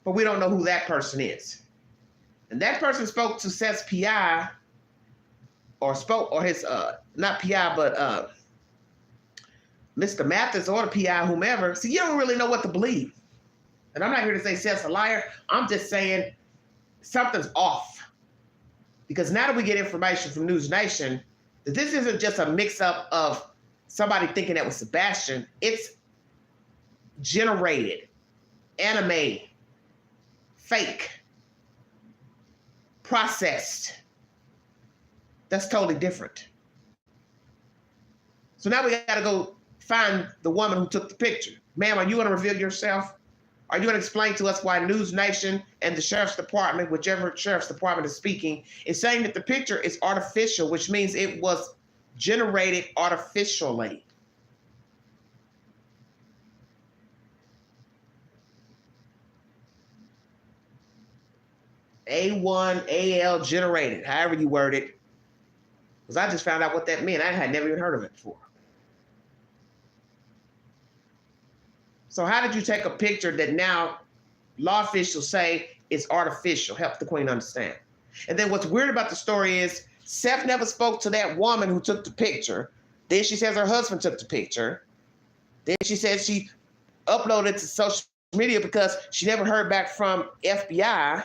Speaker 1: but we don't know who that person is. And that person spoke to Seth's PI, or his, not PI, but Mr. Mathis or the PI, whomever. So you don't really know what to believe. And I'm not here to say Seth's a liar. I'm just saying something's off. Because now that we get information from News Nation, that this isn't just a mix-up of somebody thinking that was Sebastian. It's generated, animated, fake, processed. That's totally different. So now we got to go find the woman who took the picture. Ma'am, are you going to reveal yourself? Are you going to explain to us why News Nation and the Sheriff's Department, whichever Sheriff's Department is speaking, is saying that the picture is artificial, which means it was generated artificially? A1, AL generated, however you word it. Because I just found out what that meant. I had never even heard of it before. So how did you take a picture that now law officials say is artificial? Help the Queen understand. And then what's weird about the story is Seth never spoke to that woman who took the picture. Then she says her husband took the picture. Then she says she uploaded to social media because she never heard back from FBI.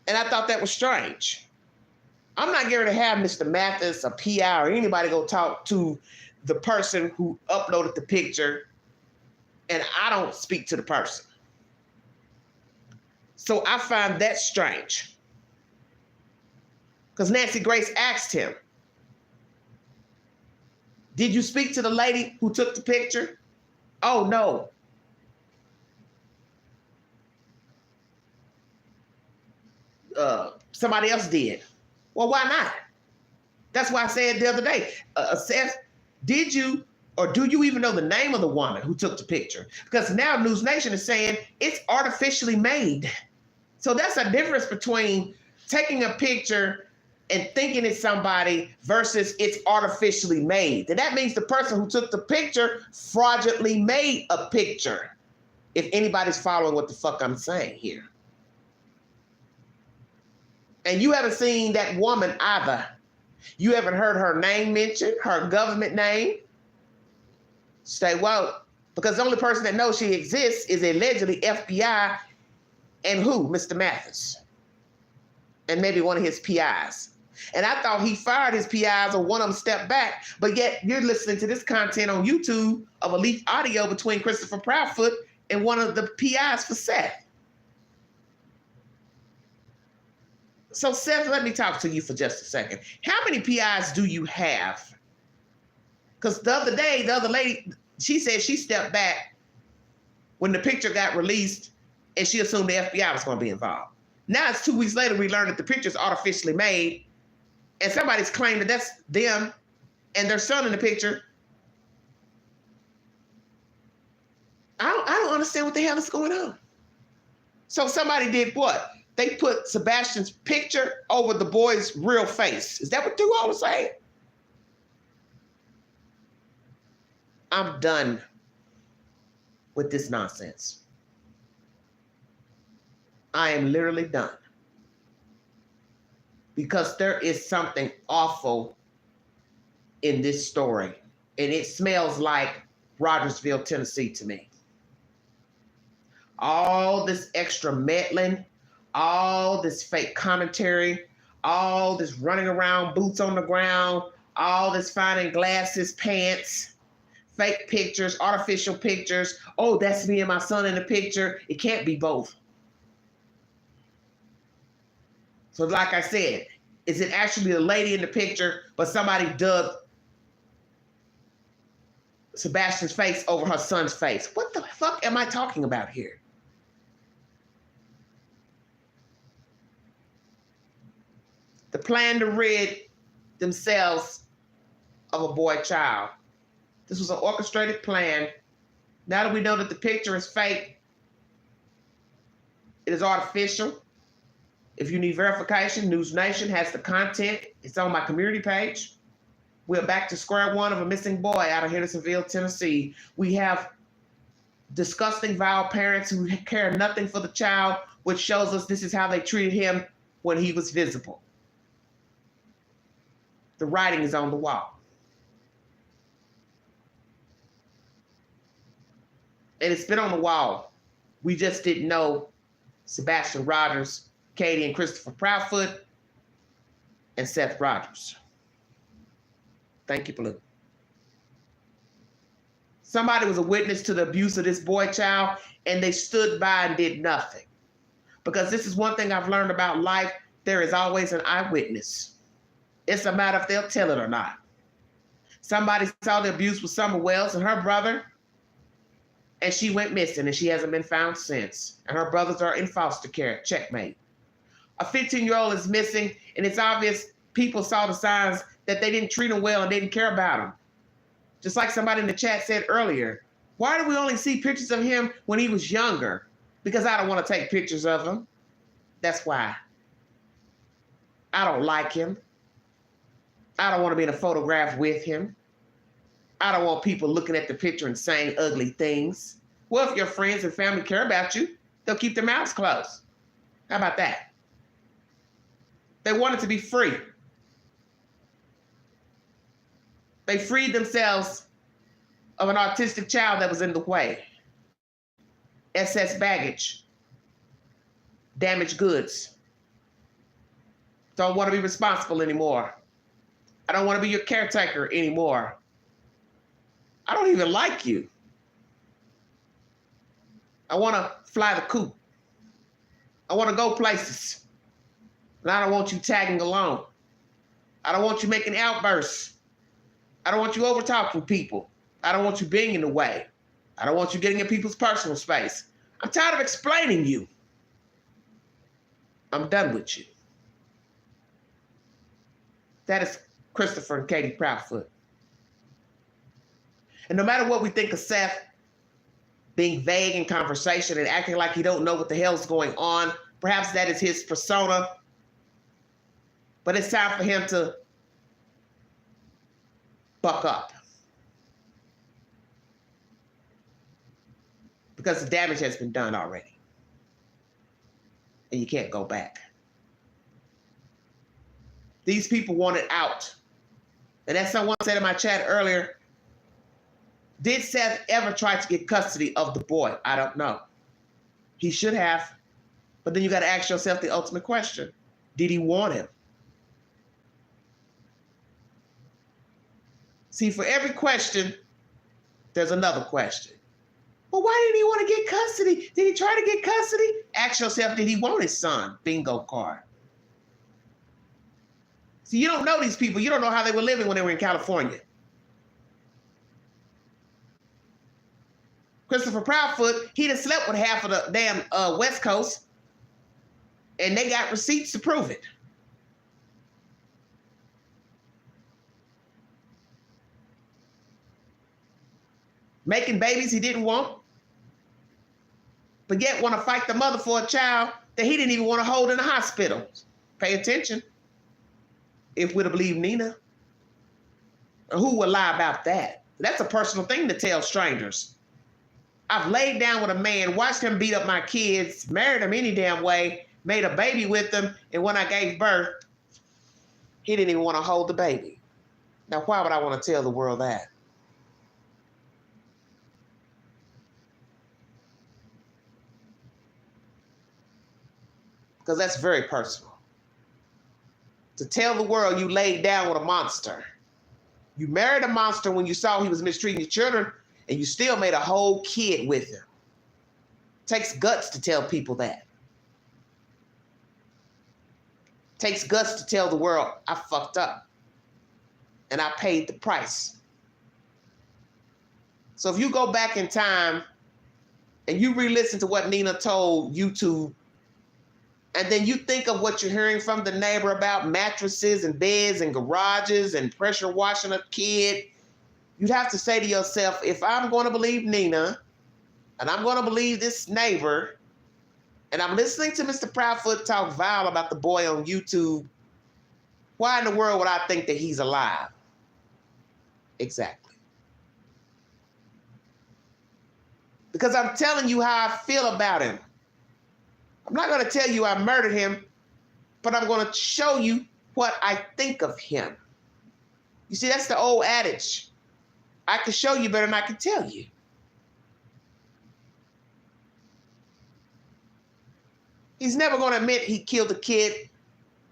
Speaker 1: And I thought that was strange. I'm not going to have Mr. Mathis, a PI, or anybody go talk to the person who uploaded the picture, and I don't speak to the person. So I find that strange. Because Nancy Grace asked him, did you speak to the lady who took the picture? Oh, no. Somebody else did. Well, why not? That's why I said the other day, Seth, did you or do you even know the name of the woman who took the picture? Because now News Nation is saying it's artificially made. So that's a difference between taking a picture and thinking it's somebody versus it's artificially made. And that means the person who took the picture fraudulently made a picture. If anybody's following what the fuck I'm saying here. And you haven't seen that woman either. You haven't heard her name mentioned, her government name. Stay woke. Because the only person that knows she exists is allegedly FBI and who? Mr. Mathis. And maybe one of his PIs. And I thought he fired his PIs or one of them stepped back. But yet you're listening to this content on YouTube of a leaked audio between Christopher Proudfoot and one of the PIs for Seth. So Seth, let me talk to you for just a second. How many PIs do you have? Because the other day, the other lady, she said she stepped back when the picture got released and she assumed the FBI was going to be involved. Now it's 2 weeks later, we learned that the picture's artificially made and somebody's claimed that that's them and their son in the picture. I don't understand what the hell is going on. So somebody did what? They put Sebastian's picture over the boy's real face. Is that what you all are saying? I'm done with this nonsense. I am literally done. Because there is something awful in this story. And it smells like Rogersville, Tennessee to me. All this extra meddling, all this fake commentary, all this running around, boots on the ground, all this finding glasses, pants, fake pictures, artificial pictures. Oh, that's me and my son in the picture. It can't be both. So like I said, is it actually the lady in the picture, but somebody dubbed Sebastian's face over her son's face? What the fuck am I talking about here? The plan to rid themselves of a boy child. This was an orchestrated plan. Now that we know that the picture is fake, it is artificial. If you need verification, News Nation has the content. It's on my community page. We're back to square one of a missing boy out of Hendersonville, Tennessee. We have disgusting, vile parents who care nothing for the child, which shows us this is how they treated him when he was visible. The writing is on the wall. And it's been on the wall. We just didn't know Sebastian Rogers, Katie and Christopher Proudfoot, and Seth Rogers. Thank you, Blue. Somebody was a witness to the abuse of this boy child, and they stood by and did nothing. Because this is one thing I've learned about life. There is always an eyewitness. It's a matter if they'll tell it or not. Somebody saw the abuse with Summer Wells and her brother, and she went missing, and she hasn't been found since. And her brothers are in foster care. Checkmate. A 15-year-old is missing, and it's obvious people saw the signs that they didn't treat him well and they didn't care about him. Just like somebody in the chat said earlier, why do we only see pictures of him when he was younger? Because I don't want to take pictures of him. That's why. I don't like him. I don't want to be in a photograph with him. I don't want people looking at the picture and saying ugly things. Well, if your friends and family care about you, they'll keep their mouths closed. How about that? They wanted to be free. They freed themselves of an autistic child that was in the way. Excess baggage, damaged goods. Don't want to be responsible anymore. I don't want to be your caretaker anymore. I don't even like you. I want to fly the coop. I want to go places. And I don't want you tagging along. I don't want you making outbursts. I don't want you over talking people. I don't want you being in the way. I don't want you getting in people's personal space. I'm tired of explaining you. I'm done with you. That is Christopher and Katie Proudfoot. And no matter what we think of Seth being vague in conversation and acting like he don't know what the hell's going on, perhaps that is his persona. But it's time for him to buck up. Because the damage has been done already. And you can't go back. These people wanted out. And as someone said in my chat earlier, did Seth ever try to get custody of the boy? I don't know. He should have. But then you got to ask yourself the ultimate question. Did he want him? See, for every question, there's another question. Well, why didn't he want to get custody? Did he try to get custody? Ask yourself, did he want his son? Bingo card. See, you don't know these people. You don't know how they were living when they were in California. Christopher Proudfoot, he'd have slept with half of the damn West Coast, and they got receipts to prove it. Making babies he didn't want, but yet want to fight the mother for a child that he didn't even want to hold in the hospital. Pay attention. If we'd have believed Nina. Who would lie about that? That's a personal thing to tell strangers. I've laid down with a man, watched him beat up my kids, married him any damn way, made a baby with him, and when I gave birth, he didn't even want to hold the baby. Now, why would I want to tell the world that? Because that's very personal. To tell the world you laid down with a monster. You married a monster when you saw he was mistreating your children, and you still made a whole kid with him. Takes guts to tell people that. Takes guts to tell the world, I fucked up. And I paid the price. So if you go back in time and you re-listen to what Nina told YouTube, and then you think of what you're hearing from the neighbor about mattresses and beds and garages and pressure washing a kid, you'd have to say to yourself, if I'm going to believe Nina, and I'm going to believe this neighbor, and I'm listening to Mr. Proudfoot talk vile about the boy on YouTube, why in the world would I think that he's alive? Exactly. Because I'm telling you how I feel about him. I'm not going to tell you I murdered him, but I'm going to show you what I think of him. You see, that's the old adage. I can show you better than I can tell you. He's never going to admit he killed a kid.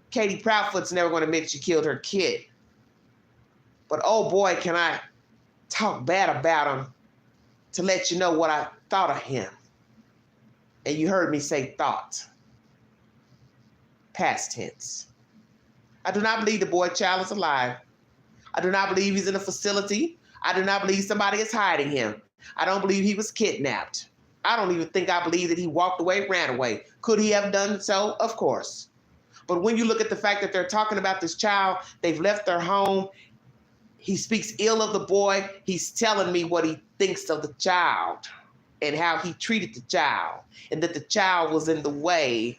Speaker 1: Katie Proudfoot's never going to admit she killed her kid. But oh boy, can I talk bad about him to let you know what I thought of him. And you heard me say thought. Past tense. I do not believe the boy child is alive. I do not believe he's in a facility. I do not believe somebody is hiding him. I don't believe he was kidnapped. I don't even think I believe that he walked away, ran away. Could he have done so? Of course. But when you look at the fact that they're talking about this child, they've left their home, he speaks ill of the boy, he's telling me what he thinks of the child and how he treated the child and that the child was in the way.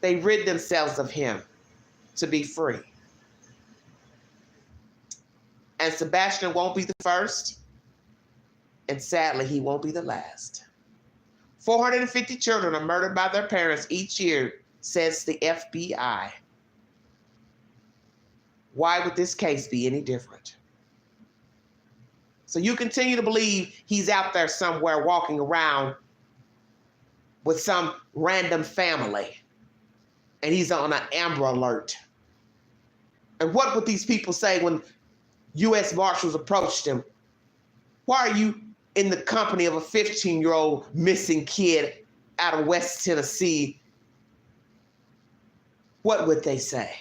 Speaker 1: They rid themselves of him to be free. And Sebastian won't be the first, and sadly, he won't be the last. 450 children are murdered by their parents each year says the FBI. Why would this case be any different? So you continue to believe he's out there somewhere walking around with some random family and he's on an Amber Alert. And what would these people say when U.S. Marshals approached him? Why are you in the company of a 15-year-old missing kid out of West Tennessee? What would they say?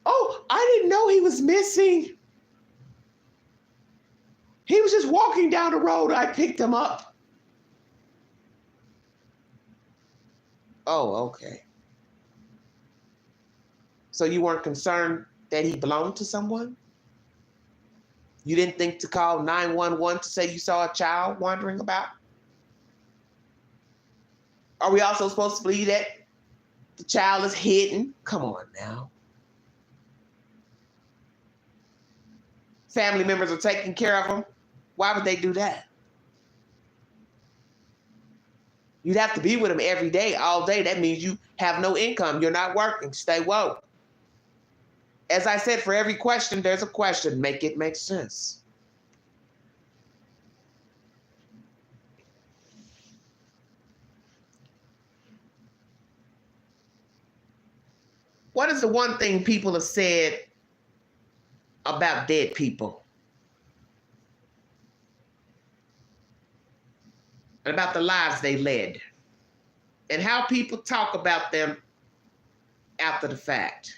Speaker 1: Oh, I didn't know he was missing. He was just walking down the road. I picked him up. Oh, okay. So you weren't concerned that he belonged to someone? You didn't think to call 911 to say you saw a child wandering about? Are we also supposed to believe that the child is hidden? Come on now. Family members are taking care of him. Why would they do that? You'd have to be with him every day, all day. That means you have no income. You're not working. Stay woke. As I said, for every question, there's a question. Make it make sense. What is the one thing people have said about dead people? And about the lives they led? And how people talk about them after the fact?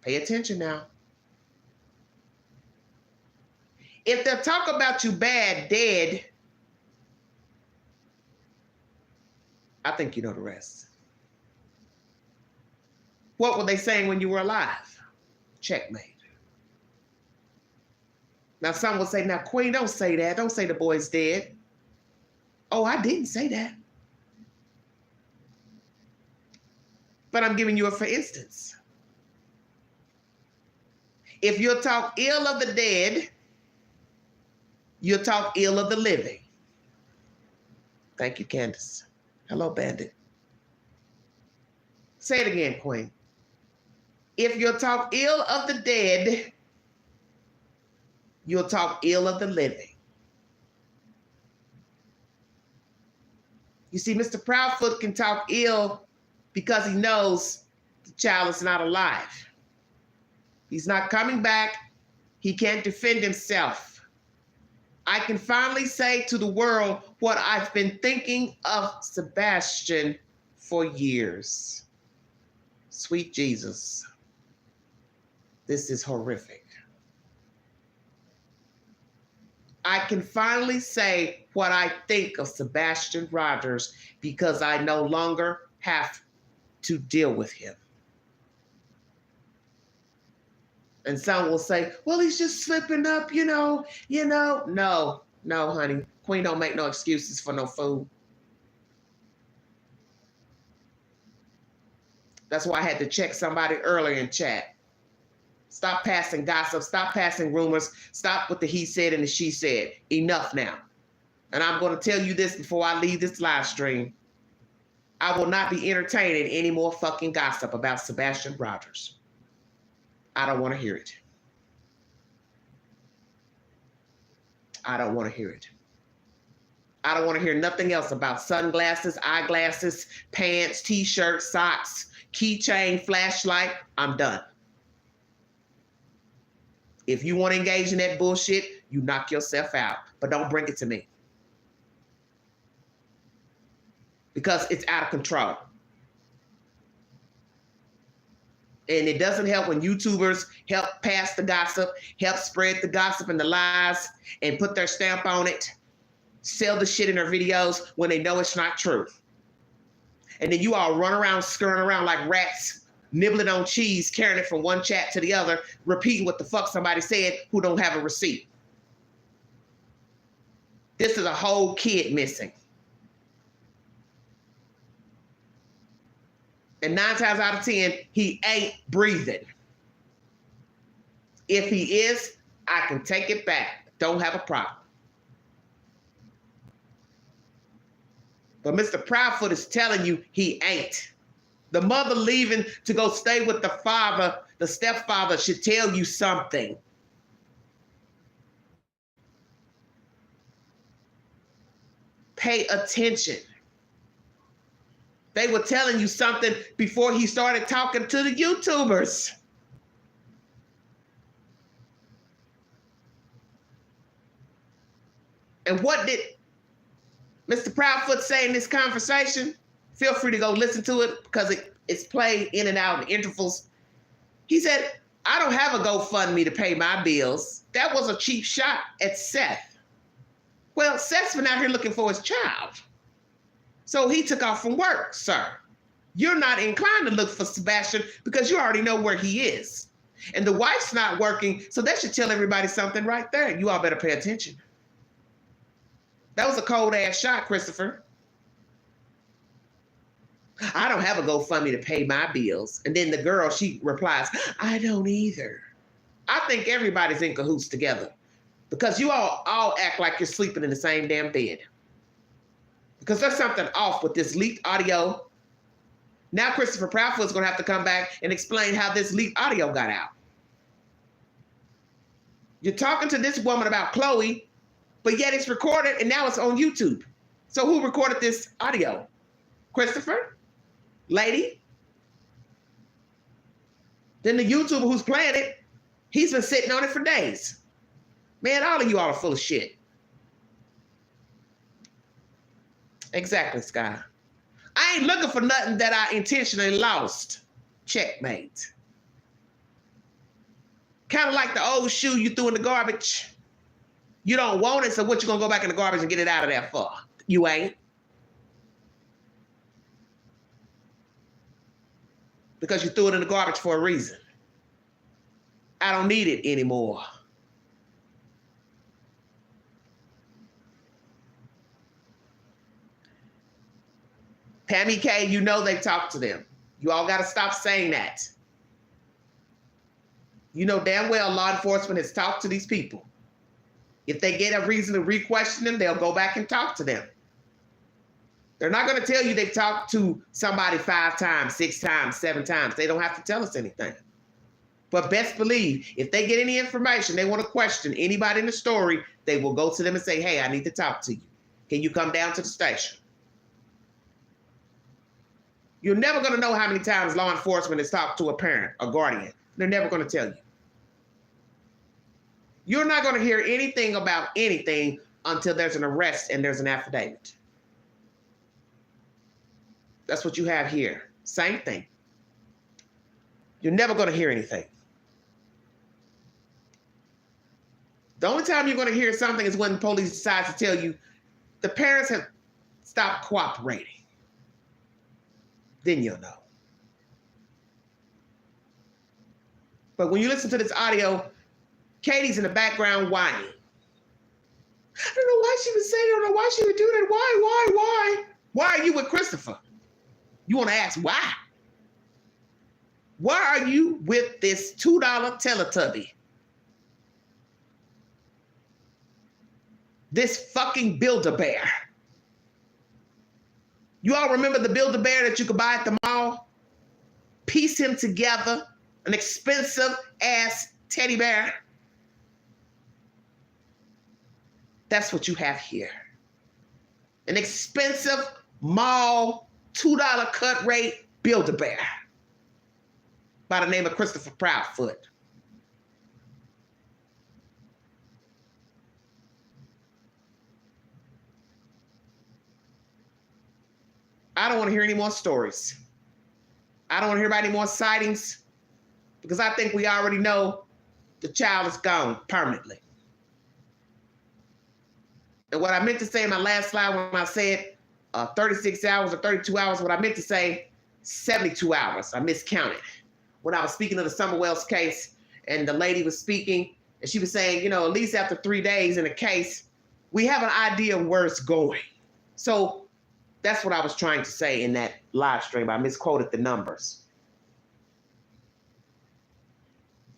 Speaker 1: Pay attention now. If they talk about you bad, dead, I think you know the rest. What were they saying when you were alive? Checkmate. Now some will say, now Queen, don't say that. Don't say the boy's dead. Oh, I didn't say that. But I'm giving you a for instance. If you'll talk ill of the dead, you'll talk ill of the living. Thank you, Candace. Hello, Bandit. Say it again, Queen. If you'll talk ill of the dead, you'll talk ill of the living. You see, Mr. Proudfoot can talk ill because he knows the child is not alive. He's not coming back. He can't defend himself. I can finally say to the world what I've been thinking of Sebastian for years. Sweet Jesus, this is horrific. I can finally say what I think of Sebastian Rogers because I no longer have to deal with him. And some will say, well, he's just slipping up, you know. No, honey. Queen don't make no excuses for no fool. That's why I had to check somebody earlier in chat. Stop passing gossip. Stop passing rumors. Stop with the he said and the she said. Enough now. And I'm going to tell you this before I leave this live stream. I will not be entertaining any more fucking gossip about Sebastian Rogers. I don't want to hear it. I don't want to hear it. I don't want to hear nothing else about sunglasses, eyeglasses, pants, t-shirts, socks, keychain, flashlight. I'm done. If you want to engage in that bullshit, you knock yourself out. But don't bring it to me. Because it's out of control. And it doesn't help when YouTubers help pass the gossip, help spread the gossip and the lies, and put their stamp on it, sell the shit in their videos when they know it's not true. And then you all run around, scurrying around like rats, nibbling on cheese, carrying it from one chat to the other, repeating what the fuck somebody said who don't have a receipt. This is a whole kid missing. And 9 times out of 10, he ain't breathing. If he is, I can take it back. Don't have a problem. But Mr. Proudfoot is telling you he ain't. The mother leaving to go stay with the father, the stepfather, should tell you something. Pay attention. They were telling you something before he started talking to the YouTubers. And what did Mr. Proudfoot say in this conversation? Feel free to go listen to it because it's played in and out in intervals. He said, I don't have a GoFundMe to pay my bills. That was a cheap shot at Seth. Well, Seth's been out here looking for his child. So he took off from work, sir. You're not inclined to look for Sebastian because you already know where he is. And the wife's not working, so that should tell everybody something right there. You all better pay attention. That was a cold ass shot, Christopher. I don't have a GoFundMe to pay my bills. And then the girl, she replies, I don't either. I think everybody's in cahoots together because you all act like you're sleeping in the same damn bed. Because there's something off with this leaked audio. Now Christopher Proudfoot's going to have to come back and explain how this leaked audio got out. You're talking to this woman about Chloe, but yet it's recorded and now it's on YouTube. So who recorded this audio? Christopher? Lady? Then the YouTuber who's playing it, he's been sitting on it for days. Man, all of you all are full of shit. Exactly, Sky. I ain't looking for nothing that I intentionally lost. Checkmate. Kind of like the old shoe you threw in the garbage. You don't want it, so what you gonna go back in the garbage and get it out of there for? You ain't. Because you threw it in the garbage for a reason. I don't need it anymore. Pammy K, you know they talk to them. You all got to stop saying that. You know damn well law enforcement has talked to these people. If they get a reason to re-question them, they'll go back and talk to them. They're not going to tell you they've talked to somebody 5 times, 6 times, 7 times. They don't have to tell us anything. But best believe, if they get any information, they want to question anybody in the story, they will go to them and say, hey, I need to talk to you. Can you come down to the station? You're never going to know how many times law enforcement has talked to a parent, a guardian. They're never going to tell you. You're not going to hear anything about anything until there's an arrest and there's an affidavit. That's what you have here. Same thing. You're never going to hear anything. The only time you're going to hear something is when the police decide to tell you the parents have stopped cooperating. Then you'll know. But when you listen to this audio, Katie's in the background whining. I don't know why she would say that. I don't know why she would do that. Why? Why are you with Christopher? You want to ask why? Why are you with this $2 Teletubby? This fucking Build-A-Bear. You all remember the Build-A-Bear that you could buy at the mall? Piece him together, an expensive ass teddy bear. That's what you have here. An expensive mall, $2 cut rate Build-A-Bear by the name of Christopher Proudfoot. I don't want to hear any more stories. I don't want to hear about any more sightings because I think we already know the child is gone permanently. And what I meant to say in my last slide when I said 36 hours or 32 hours, what I meant to say 72 hours. I miscounted. When I was speaking of the Summer Wells case and the lady was speaking and she was saying, you know, at least after 3 days in a case, we have an idea of where it's going. So that's what I was trying to say in that live stream. I misquoted the numbers.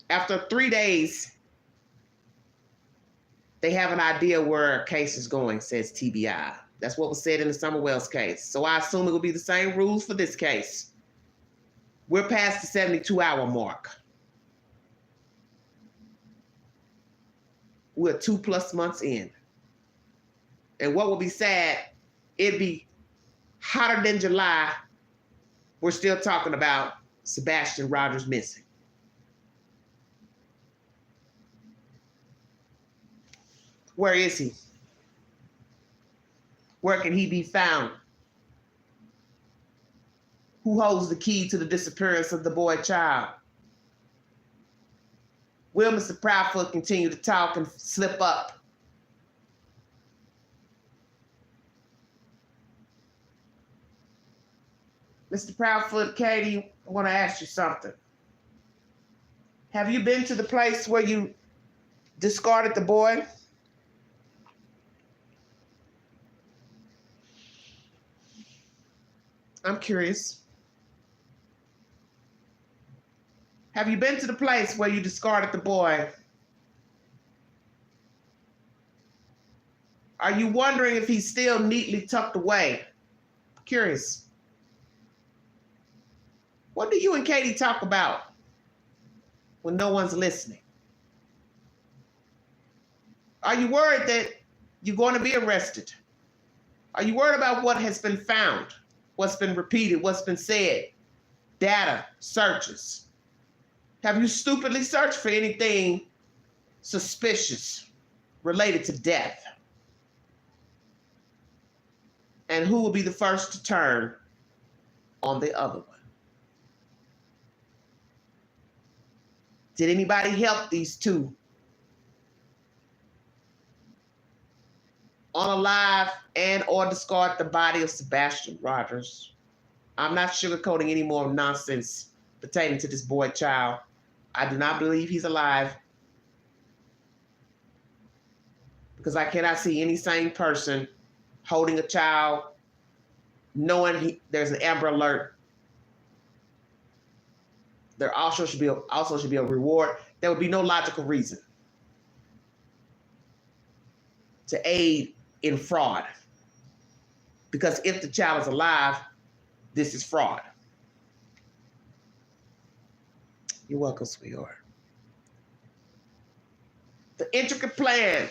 Speaker 1: After 3 days, they have an idea where a case is going, says TBI. That's what was said in the Summer Wells case. So I assume it will be the same rules for this case. We're past the 72-hour mark. We're 2+ months in. And what will be sad, it'd be hotter than July. We're still talking about Sebastian Rogers missing. Where is he? Where can he be found? Who holds the key to the disappearance of the boy child? Will Mr. Proudfoot continue to talk and slip up? Mr. Proudfoot, Katie, I want to ask you something. Have you been to the place where you discarded the boy? I'm curious. Have you been to the place where you discarded the boy? Are you wondering if he's still neatly tucked away? Curious. What do you and Katie talk about when no one's listening? Are you worried that you're going to be arrested? Are you worried about what has been found, what's been repeated, what's been said? Data, searches. Have you stupidly searched for anything suspicious related to death? And who will be the first to turn on the other one? Did anybody help these two unalive and or discard the body of Sebastian Rogers? I'm not sugarcoating any more nonsense pertaining to this boy child. I do not believe he's alive, because I cannot see any sane person holding a child, knowing there's an Amber Alert. There also should be a reward. There would be no logical reason to aid in fraud, because if the child is alive, this is fraud. You're welcome, sweetheart. The intricate plan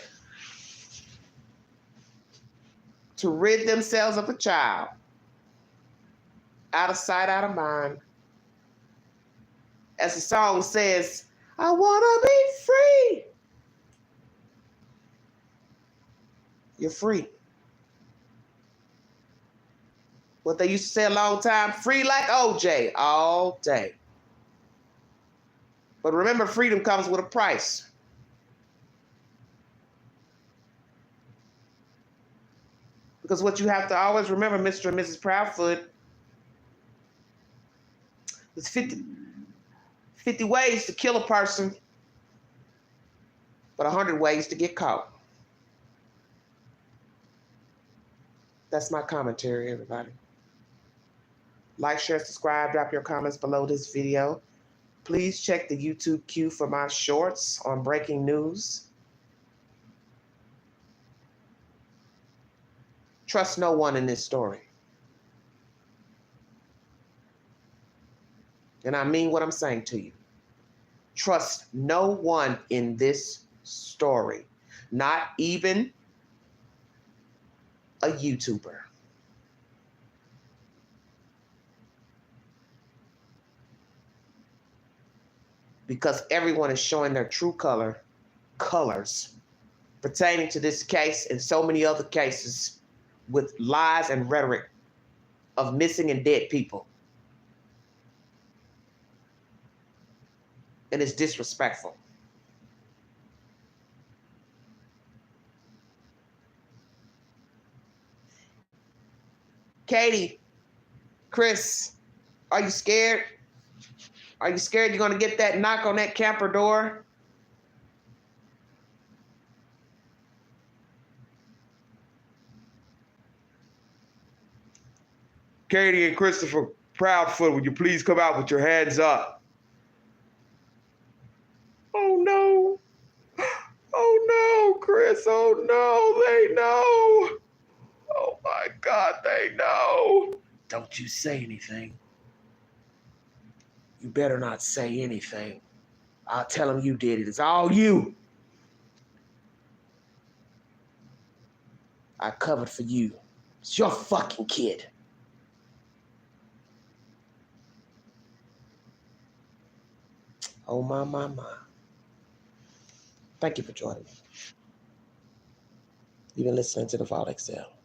Speaker 1: to rid themselves of a child, out of sight, out of mind. As the song says, I want to be free. You're free. What they used to say a long time, free like OJ, all day. But remember, freedom comes with a price. Because what you have to always remember, Mr. and Mrs. Proudfoot, there's 50 ways to kill a person, but 100 ways to get caught. That's my commentary, everybody. Like, share, subscribe, drop your comments below this video. Please check the YouTube queue for my shorts on breaking news. Trust no one in this story. And I mean what I'm saying to you. Trust no one in this story, not even a YouTuber. Because everyone is showing their true colors pertaining to this case and so many other cases with lies and rhetoric of missing and dead people. And it's disrespectful. Katie, Chris, are you scared? Are you scared you're going to get that knock on that camper door? Katie and Christopher Proudfoot, would you please come out with your hands up? Oh no. Oh no, Chris. Oh no, they know. Oh my God, they know. Don't you say anything. You better not say anything. I'll tell them you did it. It's all you. I covered for you. It's your fucking kid. Oh my. Thank you for joining me. You've been listening to the Vault XL.